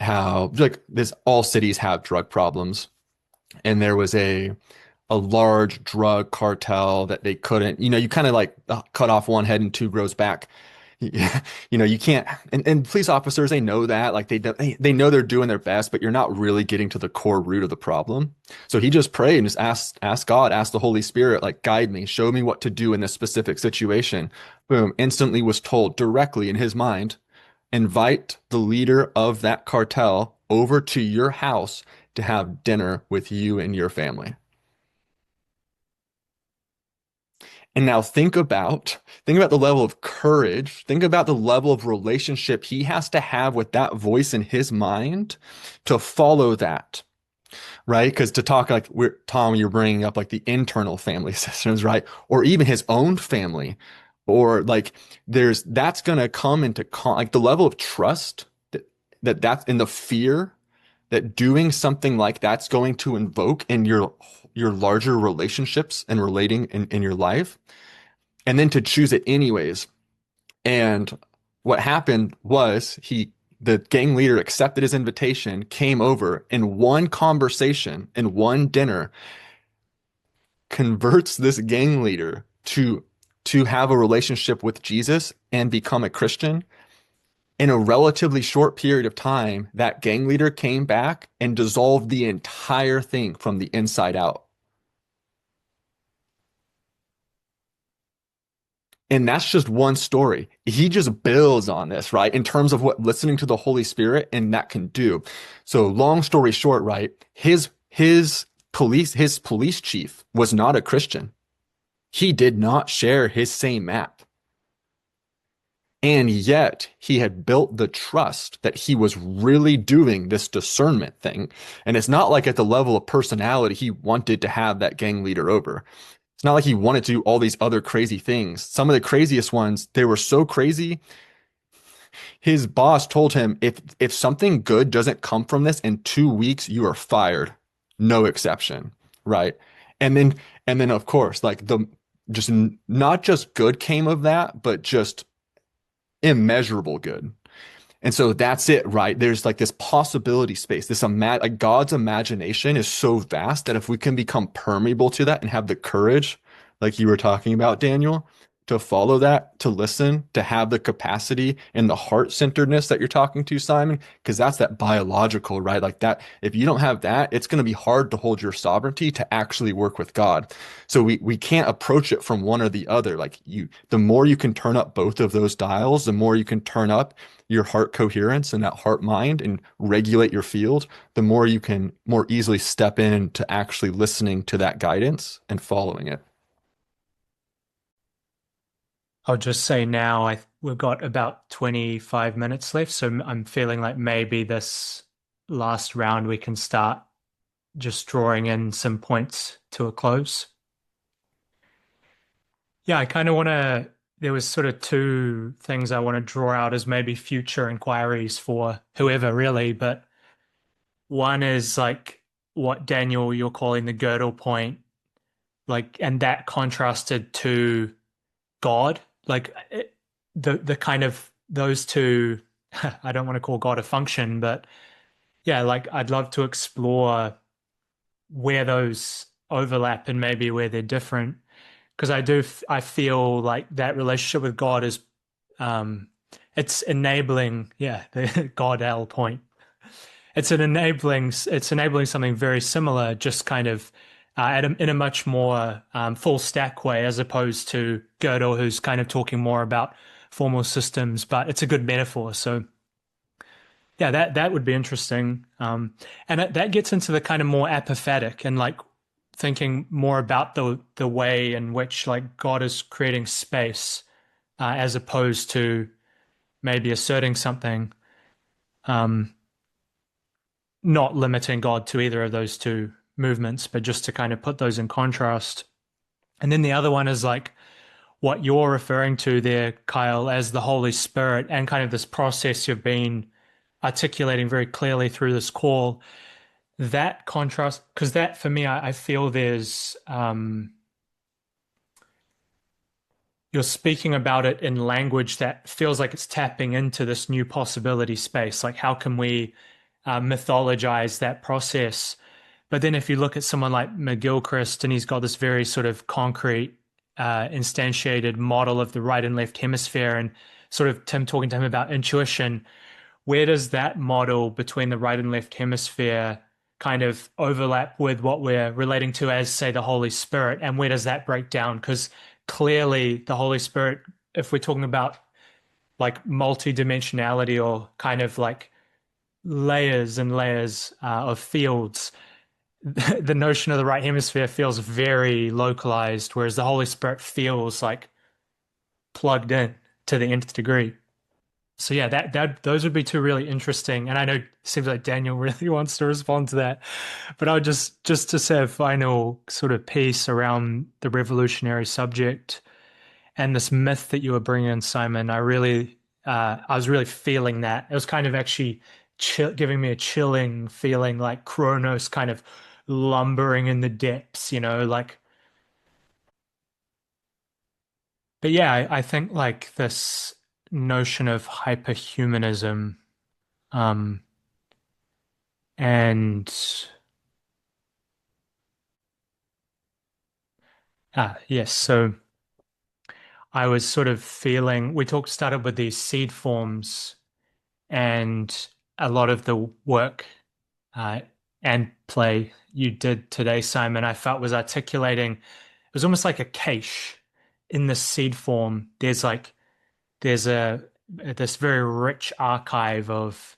how like this all cities have drug problems, and there was a large drug cartel that they couldn't, you kind of like cut off one head and two grows back. You can't, and police officers, they know that, like they know they're doing their best, but you're not really getting to the core root of the problem. So he just prayed and just asked God, asked the Holy Spirit, like, guide me, show me what to do in this specific situation. Boom, instantly was told directly in his mind, invite the leader of that cartel over to your house to have dinner with you and your family. And now think about the level of courage, think about the level of relationship he has to have with that voice in his mind to follow that, right? Because to talk like Tom, you're bringing up like the internal family systems, right? Or even his own family. or like that's going to come into like the level of trust that's in the fear that doing something like that's going to invoke in your larger relationships and relating in your life, and then to choose it anyways. And what happened was the gang leader accepted his invitation, came over in one conversation, in one dinner, converts this gang leader to have a relationship with Jesus and become a Christian. In a relatively short period of time, that gang leader came back and dissolved the entire thing from the inside out. And that's just one story. He just builds on this, right? In terms of what listening to the Holy Spirit and that can do. So long story short, right? His police chief was not a Christian. He did not share his same map. And yet he had built the trust that he was really doing this discernment thing. And it's not like at the level of personality he wanted to have that gang leader over. It's not like he wanted to do all these other crazy things. Some of the craziest ones, they were so crazy. His boss told him, if something good doesn't come from this in 2 weeks, you are fired. No exception, right? And then of course, like just not just good came of that, but just immeasurable good. And so that's it, right? There's like this possibility space, like God's imagination is so vast that if we can become permeable to that and have the courage, like you were talking about, Daniel, to follow that, to listen, to have the capacity and the heart-centeredness that you're talking to, Simon, because that's that biological, right? Like that, if you don't have that, it's going to be hard to hold your sovereignty to actually work with God. So we can't approach it from one or the other. Like the more you can turn up both of those dials, the more you can turn up your heart coherence and that heart mind and regulate your field, the more you can more easily step in to actually listening to that guidance and following it. I'll just say now we've got about 25 minutes left, so I'm feeling like maybe this last round we can start just drawing in some points to a close. Yeah, I kind of want to, there was sort of two things I want to draw out as maybe future inquiries for whoever really, but one is like what Daniel, you're calling the girdle point, like, and that contrasted to God, like the kind of those two, I don't want to call God a function, but yeah, like I'd love to explore where those overlap and maybe where they're different. Because I feel like that relationship with God is, it's enabling, yeah, the God L point. It's enabling something very similar, just kind of in a much more full stack way, as opposed to Gödel, who's kind of talking more about formal systems. But it's a good metaphor. So yeah, that would be interesting. And that gets into the kind of more apophatic and like thinking more about the way in which like God is creating space as opposed to maybe asserting something. Not limiting God to either of those two movements, but just to kind of put those in contrast. And then the other one is like what you're referring to there, Kyle, as the Holy Spirit and kind of this process you've been articulating very clearly through this call. That contrast, because that for me, I feel there's, you're speaking about it in language that feels like it's tapping into this new possibility space. Like, how can we mythologize that process? But then if you look at someone like McGilchrist, and he's got this very sort of concrete, instantiated model of the right and left hemisphere, and sort of Tim talking to him about intuition, where does that model between the right and left hemisphere kind of overlap with what we're relating to as, say, the Holy Spirit? And where does that break down? Because clearly the Holy Spirit, if we're talking about like multidimensionality or kind of like layers and layers of fields, the notion of the right hemisphere feels very localized, whereas the Holy Spirit feels like plugged in to the nth degree. So yeah, that those would be two really interesting. And I know it seems like Daniel really wants to respond to that, but I would just to say a final sort of piece around the revolutionary subject. and this myth that you were bringing in, Simon, I was really feeling that. It was kind of actually giving me a chilling feeling, like Kronos kind of lumbering in the depths, like. But yeah, I think like this notion of hyperhumanism, um, and yes, so I was sort of feeling we started with these seed forms, and a lot of the work uh, and play you did today, Simon, I felt was articulating. It was almost like a cache in the seed form. There's a this very rich archive of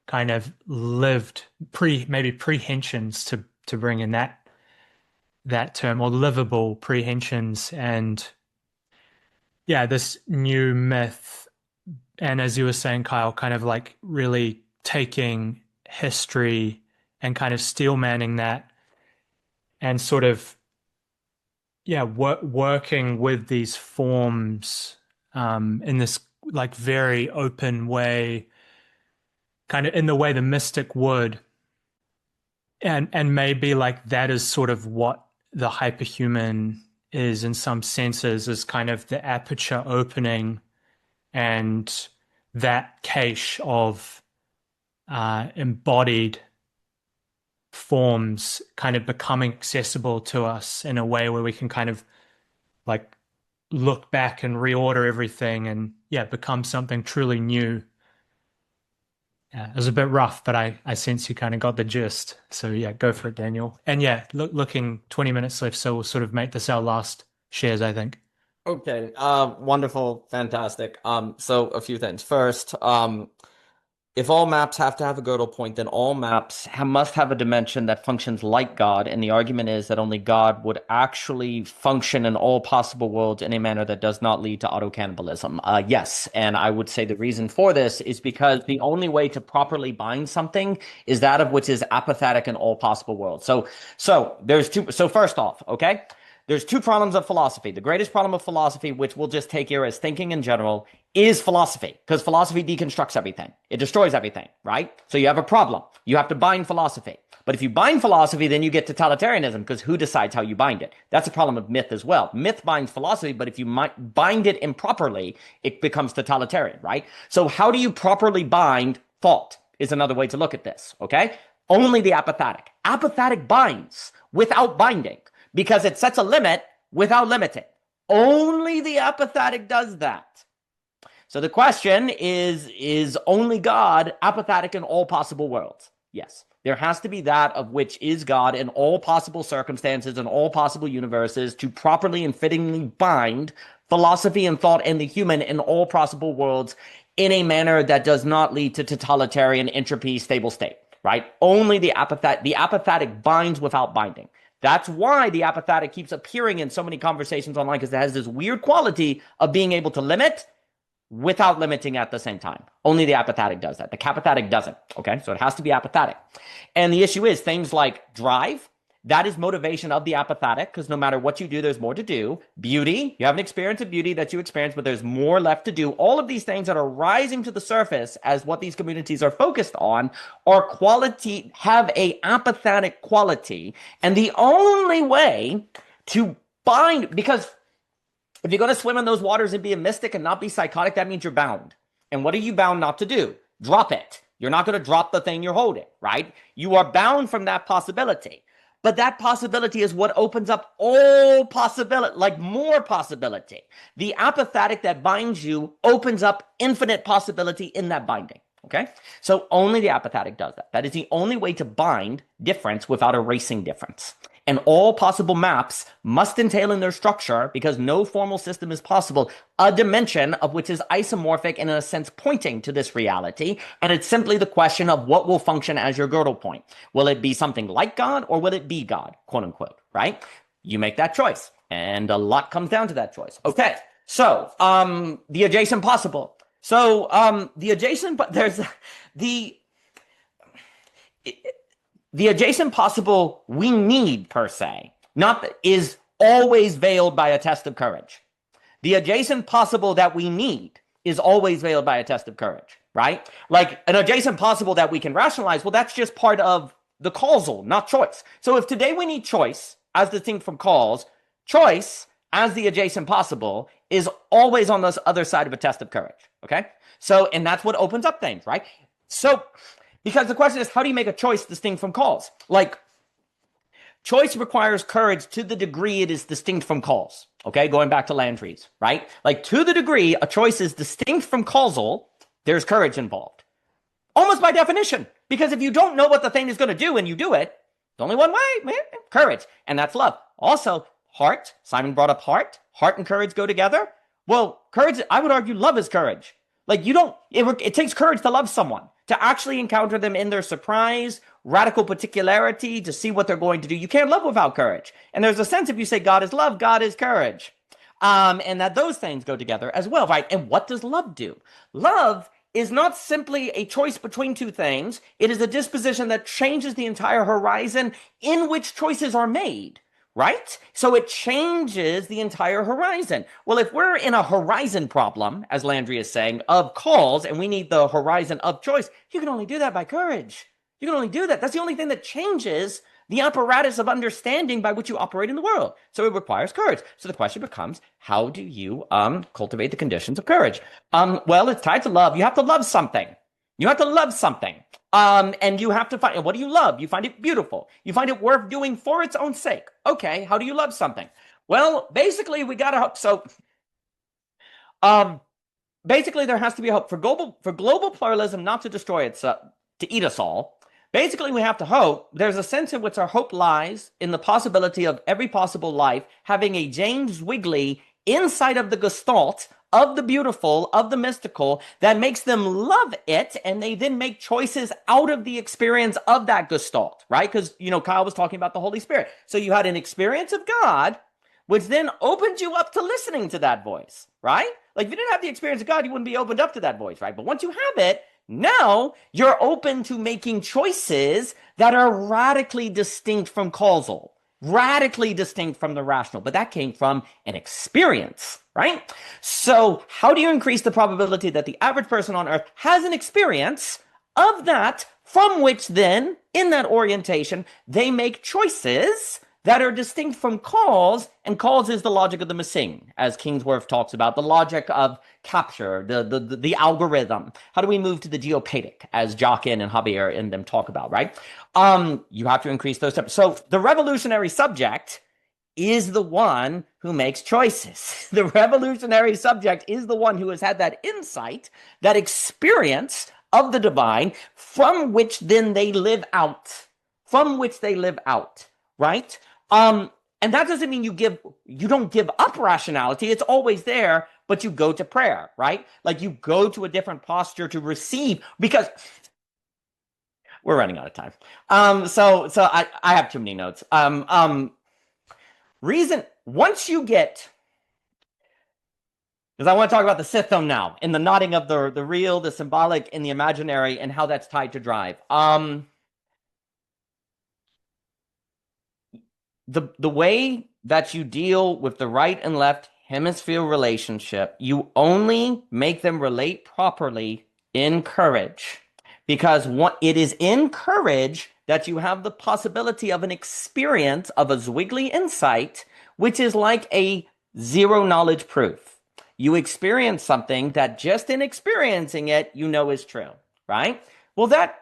kind of lived maybe prehensions, to bring in that term, or livable prehensions, and yeah, this new myth. And as you were saying, Kyle, kind of like really taking history and kind of steel manning that, and sort of working with these forms in this like very open way, kind of in the way the mystic would. And maybe like that is sort of what the hyperhuman is in some senses, is kind of the aperture opening, and that cache of embodied forms kind of becoming accessible to us in a way where we can kind of like look back and reorder everything, and become something truly new. Yeah, it was a bit rough, but I sense you kind of got the gist. So yeah, go for it, Daniel. And yeah, looking 20 minutes left, so we'll sort of make this our last shares, I think. Okay, wonderful, fantastic. So a few things. First, if all maps have to have a Gödel point, then all maps must have a dimension that functions like God. And the argument is that only God would actually function in all possible worlds in a manner that does not lead to auto-cannibalism. Yes, and I would say the reason for this is because the only way to properly bind something is that of which is apathetic in all possible worlds. So there's two. So first off, okay, there's two problems of philosophy. The greatest problem of philosophy, which we'll just take here as thinking in general, is philosophy, because philosophy deconstructs everything. It destroys everything, right? So you have a problem. You have to bind philosophy. But if you bind philosophy, then you get totalitarianism, because who decides how you bind it? That's a problem of myth as well. Myth binds philosophy, but if you bind it improperly, it becomes totalitarian, right? So how do you properly bind thought is another way to look at this, okay? Only the apathetic. Apathetic binds without binding, because it sets a limit without limiting. Only the apathetic does that. So the question is only God apathetic in all possible worlds? Yes. There has to be that of which is God in all possible circumstances and all possible universes to properly and fittingly bind philosophy and thought and the human in all possible worlds in a manner that does not lead to totalitarian entropy, stable state, right? Only the apathetic binds without binding. That's why the apathetic keeps appearing in so many conversations online, because it has this weird quality of being able to limit without limiting at the same time. Only the apathetic does that. The capathetic doesn't, okay? So it has to be apathetic. And the issue is things like drive, that is motivation of the apathetic, because no matter what you do, there's more to do. Beauty, you have an experience of beauty that you experience, but there's more left to do. All of these things that are rising to the surface as what these communities are focused on are quality, have a apathetic quality. And the only way to bind, because if you're going to swim in those waters and be a mystic and not be psychotic, that means you're bound. And what are you bound not to do? Drop it. You're not going to drop the thing you're holding, right? You are bound from that possibility. But that possibility is what opens up all possibility, like more possibility. The apathetic that binds you opens up infinite possibility in that binding. Okay? So only the apathetic does that. That is the only way to bind difference without erasing difference. And all possible maps must entail in their structure, because no formal system is possible, a dimension of which is isomorphic and in a sense pointing to this reality. And it's simply the question of what will function as your Gödel point. Will it be something like God, or will it be God, quote unquote, right? You make that choice. And a lot comes down to that choice. Okay. So, the adjacent possible. So, the adjacent, but there's the adjacent possible we need, per se, not is always veiled by a test of courage. The adjacent possible that we need is always veiled by a test of courage, right? Like an adjacent possible that we can rationalize, well, that's just part of the causal, not choice. So if today we need choice as distinct from cause, choice as the adjacent possible is always on the other side of a test of courage, okay? So, and that's what opens up things, right? So, because the question is, how do you make a choice distinct from cause? Like, choice requires courage to the degree it is distinct from cause, okay? Going back to Landry's, right? Like, to the degree a choice is distinct from causal, there's courage involved. Almost by definition. Because if you don't know what the thing is going to do and you do it, there's only one way, man, courage. And that's love. Also, heart. Simon brought up heart. Heart and courage go together. Well, courage, I would argue love is courage. Like it takes courage to love someone, to actually encounter them in their surprise, radical particularity, to see what they're going to do. You can't love without courage. And there's a sense if you say God is love, God is courage. And that those things go together as well, right? And what does love do? Love is not simply a choice between two things. It is a disposition that changes the entire horizon in which choices are made, right? So it changes the entire horizon. Well, if we're in a horizon problem, as Landry is saying, of cause, and we need the horizon of choice, you can only do that by courage. You can only do that. That's the only thing that changes the apparatus of understanding by which you operate in the world. So it requires courage. So the question becomes, how do you cultivate the conditions of courage? Well, it's tied to love. You have to love something. You have to love something. And you have to find, what do you love? You find it beautiful. You find it worth doing for its own sake. Okay, how do you love something? Well, basically, we got to hope. So, basically, there has to be a hope for global pluralism not to destroy itself, to eat us all. Basically, we have to hope. There's a sense in which our hope lies in the possibility of every possible life having a James Wiggly inside of the gestalt of the beautiful, of the mystical, that makes them love it, and they then make choices out of the experience of that gestalt, right? Because, Kyle was talking about the Holy Spirit. So you had an experience of God, which then opened you up to listening to that voice, right? Like, if you didn't have the experience of God, you wouldn't be opened up to that voice, right? But once you have it, now you're open to making choices that are radically distinct from causal, radically distinct from the rational. But that came from an experience, right? So how do you increase the probability that the average person on earth has an experience of that, from which then, in that orientation, they make choices that are distinct from cause, and cause is the logic of the missing, as Kingsworth talks about, the logic of capture, the algorithm. How do we move to the geopathic, as Jacquin and Javier and them talk about, right? You have to increase those steps. So the revolutionary subject is the one who makes choices. The revolutionary subject is the one who has had that insight, that experience of the divine, from which then they live out, right? And that doesn't mean you don't give up rationality. It's always there, but you go to prayer, right? Like, you go to a different posture to receive, because we're running out of time. So I have too many notes. Reason, once you get, because I want to talk about the system now, and the knotting of the real, the symbolic, and the imaginary, and how that's tied to drive. The way that you deal with the right and left hemisphere relationship, you only make them relate properly in courage. Because it is in courage that you have the possibility of an experience of a Zwingli insight, which is like a zero knowledge proof. You experience something that just in experiencing it, is true, right? Well, that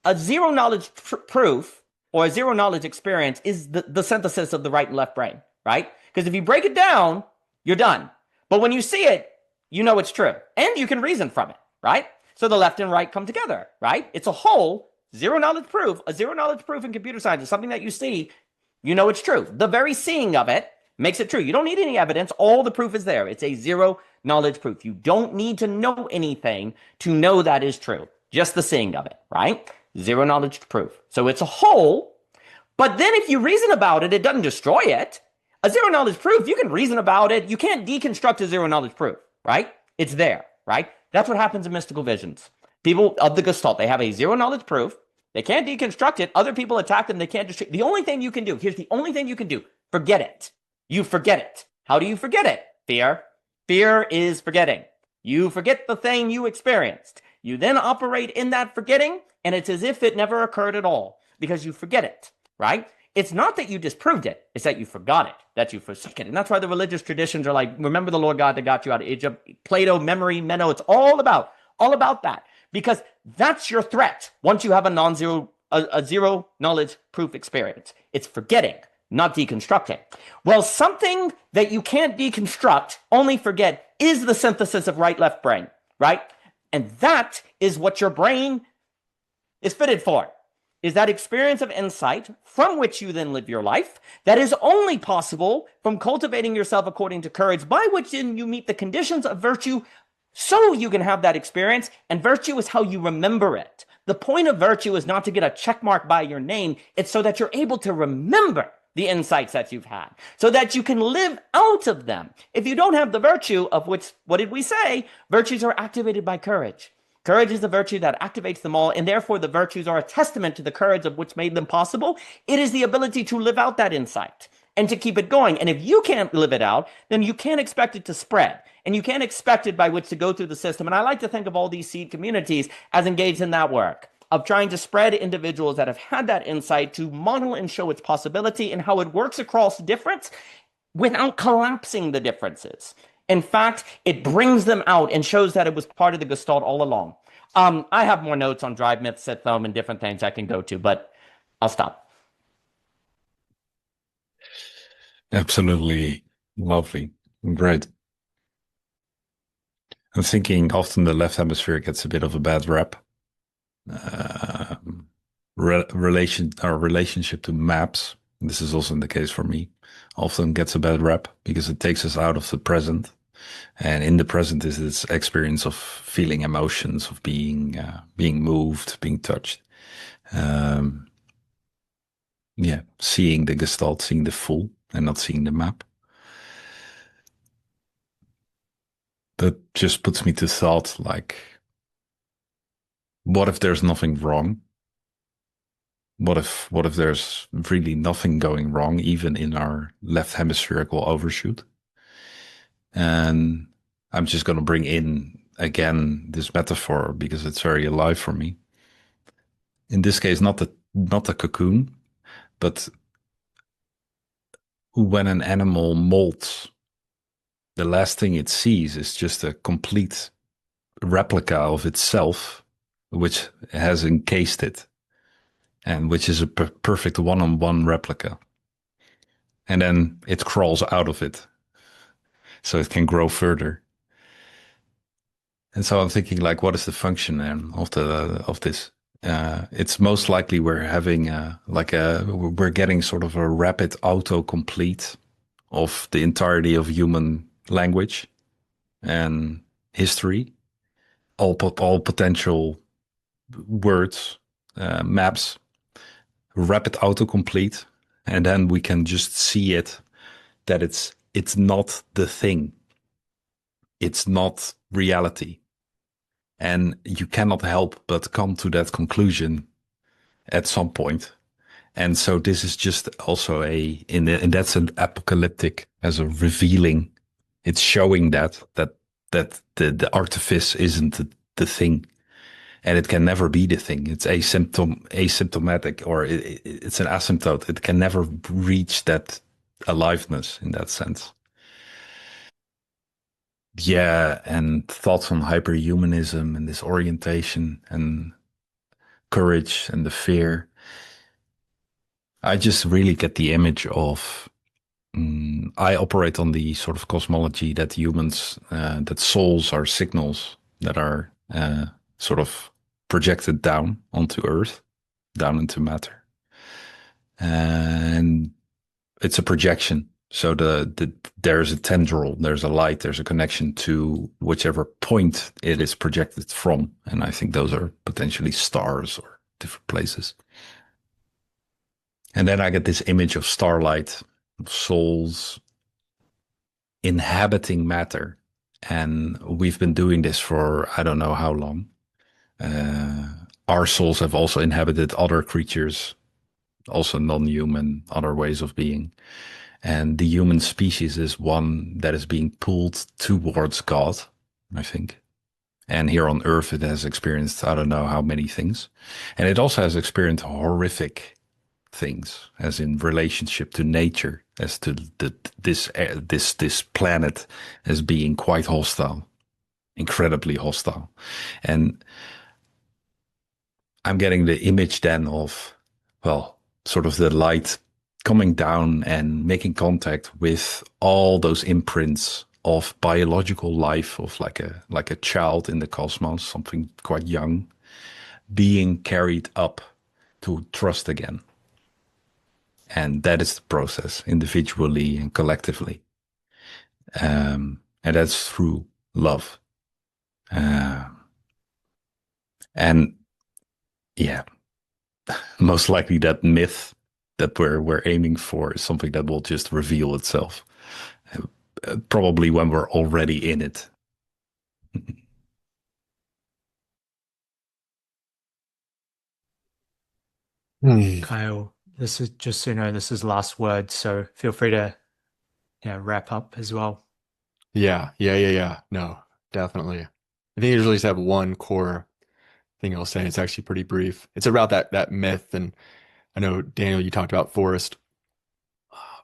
a zero knowledge proof, or a zero knowledge experience, is the synthesis of the right and left brain, right? Because if you break it down, you're done. But when you see it, it's true. And you can reason from it, right? So the left and right come together, right? It's a whole zero knowledge proof. A zero knowledge proof in computer science is something that you see, it's true. The very seeing of it makes it true. You don't need any evidence. All the proof is there. It's a zero knowledge proof. You don't need to know anything to know that is true. Just the seeing of it, right? Zero knowledge proof. So it's a whole, but then if you reason about it, it doesn't destroy it. A zero knowledge proof, you can reason about it. You can't deconstruct a zero knowledge proof, right? It's there, right? That's what happens in mystical visions. People of the Gestalt, they have a zero knowledge proof. They can't deconstruct it. Other people attack them. They can't destroy. The only thing you can do, here's the only thing you can do. Forget it. You forget it. How do you forget it? Fear. Fear is forgetting. You forget the thing you experienced. You then operate in that forgetting, and it's as if it never occurred at all because you forget it, right? It's not that you disproved it. It's that you forgot it, that you forsook it. And that's why the religious traditions are like, remember the Lord God that got you out of Egypt, Plato, memory, Meno. It's all about that, because that's your threat once you have a zero knowledge proof experience. It's forgetting, not deconstructing. Well, something that you can't deconstruct, only forget, is the synthesis of right-left brain, right? And that is what your brain is fitted for, is that experience of insight from which you then live your life that is only possible from cultivating yourself according to courage, by which then you meet the conditions of virtue so you can have that experience. And virtue is how you remember it. The point of virtue is not to get a check mark by your name. It's so that you're able to remember the insights that you've had, so that you can live out of them. If you don't have the virtue of which, what did we say? Virtues are activated by courage. Courage is the virtue that activates them all, and therefore the virtues are a testament to the courage of which made them possible. It is the ability to live out that insight and to keep it going. And if you can't live it out, then you can't expect it to spread, and you can't expect it by which to go through the system. And I like to think of all these seed communities as engaged in that work of trying to spread individuals that have had that insight to model and show its possibility and how it works across difference without collapsing the differences. In fact, it brings them out and shows that it was part of the Gestalt all along. I have more notes on drive, myth, sit, thumb, and different things I can go to, but I'll stop. Absolutely lovely. Great. I'm thinking often the left hemisphere gets a bit of a bad rep. Our relationship to maps, this is also the case for me, often gets a bad rep because it takes us out of the present. And in the present is this experience of feeling emotions, of being moved, being touched. Seeing the gestalt, seeing the full, and not seeing the map. That just puts me to thought, like, what if there's nothing wrong? What if there's really nothing going wrong, even in our left hemispherical overshoot? And I'm just going to bring in again this metaphor because it's very alive for me. In this case, not the cocoon, but when an animal molts, the last thing it sees is just a complete replica of itself, which has encased it, and which is a perfect one-on-one replica. And then it crawls out of it, so it can grow further. And so I'm thinking, like, what is the function then of this? It's most likely we're having we're getting sort of a rapid autocomplete of the entirety of human language and history, all potential words, maps, rapid autocomplete, and then we can just see it that it's not the thing, it's not reality. And you cannot help but come to that conclusion at some point. And so this is just also and that's an apocalyptic as a revealing. It's showing that the artifice isn't the thing, and it can never be the thing. It's asymptomatic, or it's an asymptote. It can never reach that aliveness in that sense. Yeah, and thoughts on hyperhumanism and this orientation and courage and the fear. I just really get the image of, I operate on the sort of cosmology that humans, that souls are signals that are sort of projected down onto Earth, down into matter. And it's a projection. So there's a tendril, there's a light, there's a connection to whichever point it is projected from. And I think those are potentially stars or different places. And then I get this image of starlight, souls inhabiting matter. And we've been doing this for I don't know how long. Our souls have also inhabited other creatures, also non-human, other ways of being. And the human species is one that is being pulled towards God, I think. And here on Earth, it has experienced, I don't know how many things. And it also has experienced horrific things, as in relationship to nature, as to this planet as being quite hostile, incredibly hostile. And I'm getting the image then of, well, sort of the light coming down and making contact with all those imprints of biological life, of like a child in the cosmos, something quite young, being carried up to trust again. And that is the process, individually and collectively. And that's through love. And yeah, most likely that myth that we're aiming for is something that will just reveal itself, probably when we're already in it. Kyle, this is just so you know, this is last word, so feel free to wrap up as well. Yeah. No, definitely. I think you usually just have one core thing I'll say. It's actually pretty brief. It's about that myth, and I know Daniel, you talked about Forrest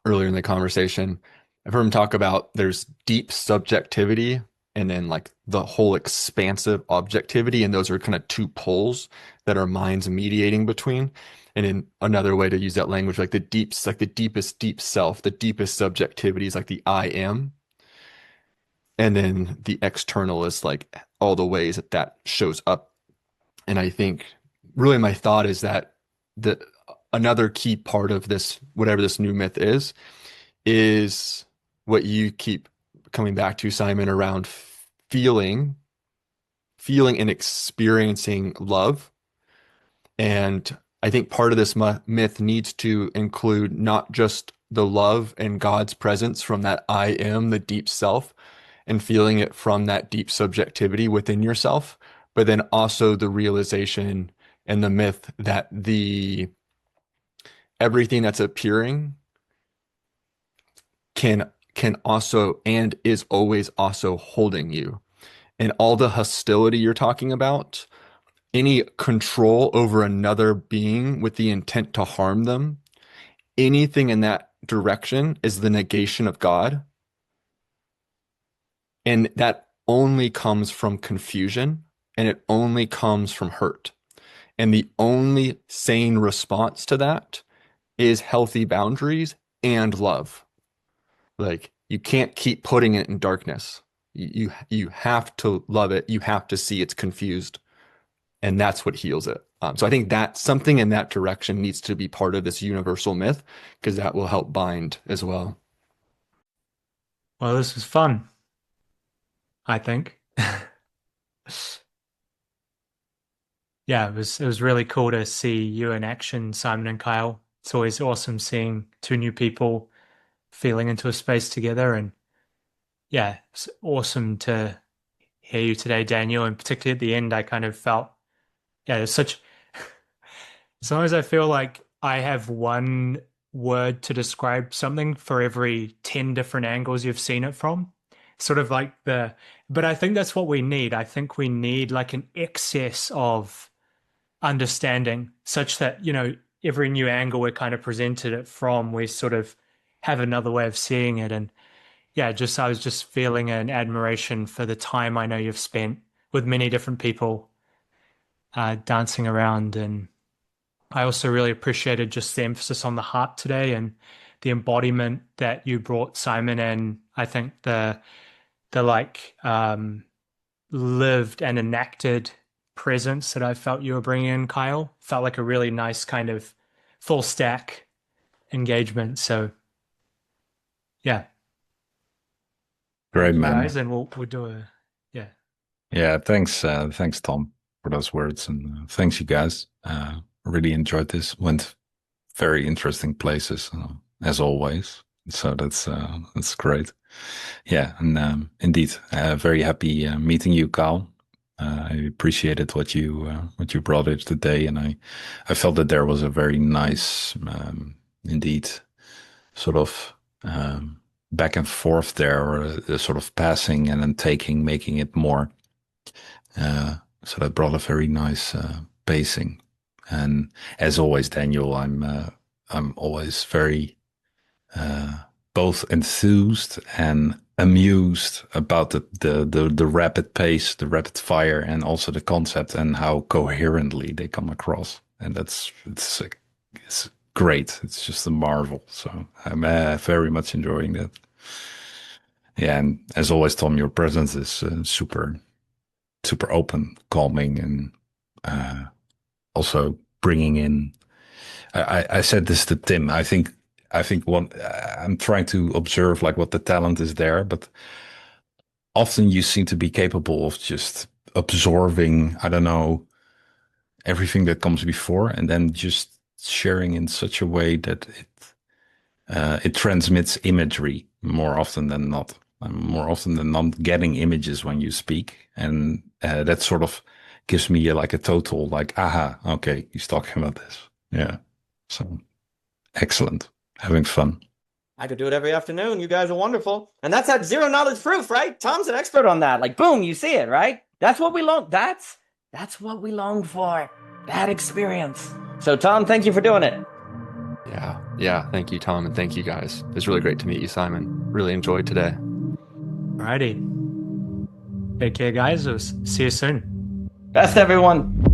earlier in the conversation. I've heard him talk about there's deep subjectivity and then like the whole expansive objectivity, and those are kind of two poles that our minds mediating between. And in another way to use that language, like the deepest deep self, the deepest subjectivity is like the I am. And then the external is like all the ways that that shows up. And I think really my thought is that the another key part of this, whatever this new myth is what you keep coming back to, Simon, around feeling and experiencing love. And I think part of this myth needs to include not just the love and God's presence from that I am, the deep self, and feeling it from that deep subjectivity within yourself, but then also the realization and the myth that the everything that's appearing can also and is always also holding you. And all the hostility you're talking about, any control over another being with the intent to harm them, anything in that direction is the negation of God. And that only comes from confusion, and it only comes from hurt. And the only sane response to that is healthy boundaries and love. Like you can't keep putting it in darkness. You have to love it. You have to see it's confused, and that's what heals it. So I think that something in that direction needs to be part of this universal myth, because that will help bind as well. Well, this was fun, I think. Yeah, it was really cool to see you in action, Simon and Kyle. It's always awesome seeing two new people feeling into a space together. And yeah, it's awesome to hear you today, Daniel. And particularly at the end, I kind of felt, yeah, there's such, sometimes I feel like I have one word to describe something for every 10 different angles you've seen it from. Sort of like but I think that's what we need. I think we need like an excess of understanding such that, every new angle we're kind of presented it from, we sort of have another way of seeing it. And yeah, I was just feeling an admiration for the time I know you've spent with many different people dancing around. And I also really appreciated just the emphasis on the heart today and the embodiment that you brought, Simon. And I think the like lived and enacted presence that I felt you were bringing in, Kyle, felt like a really nice kind of full stack engagement. So yeah, Great, thank you man. guys, and we'll do a yeah. Yeah, thanks, Tom, for those words, and thanks, you guys. Really enjoyed this. Went very interesting places, as always. So that's great. Yeah, and indeed, very happy meeting you, Carl. I appreciated what you brought it today, and I felt that there was a very nice, indeed, sort of back and forth there, or a sort of passing and then taking, making it more. So that brought a very nice pacing. And as always, Daniel, I'm always very both enthused and amused about the rapid pace, the rapid fire, and also the concept and how coherently they come across. And it's great. It's just a marvel. So I'm very much enjoying that. Yeah, and as always, Tom, your presence is super open, calming, and also bringing in. I said this to Tim. I think one. I'm trying to observe like what the talent is there, but often you seem to be capable of just absorbing. I don't know, everything that comes before, and then just sharing in such a way that it transmits imagery more often than not. I'm more often than not getting images when you speak, and that sort of gives me like a total like, aha, okay, he's talking about this. Yeah, so excellent, having fun. I could do it every afternoon. You guys are wonderful. And that's that zero knowledge proof, right? Tom's an expert on that. Like, boom, you see it, right? That's what we long. That's what we longed for. That experience. So, Tom, thank you for doing it. Yeah. Thank you, Tom, and thank you guys. It's really great to meet you, Simon. Really enjoyed today. Alrighty. Take care, guys. See you soon. Best, everyone.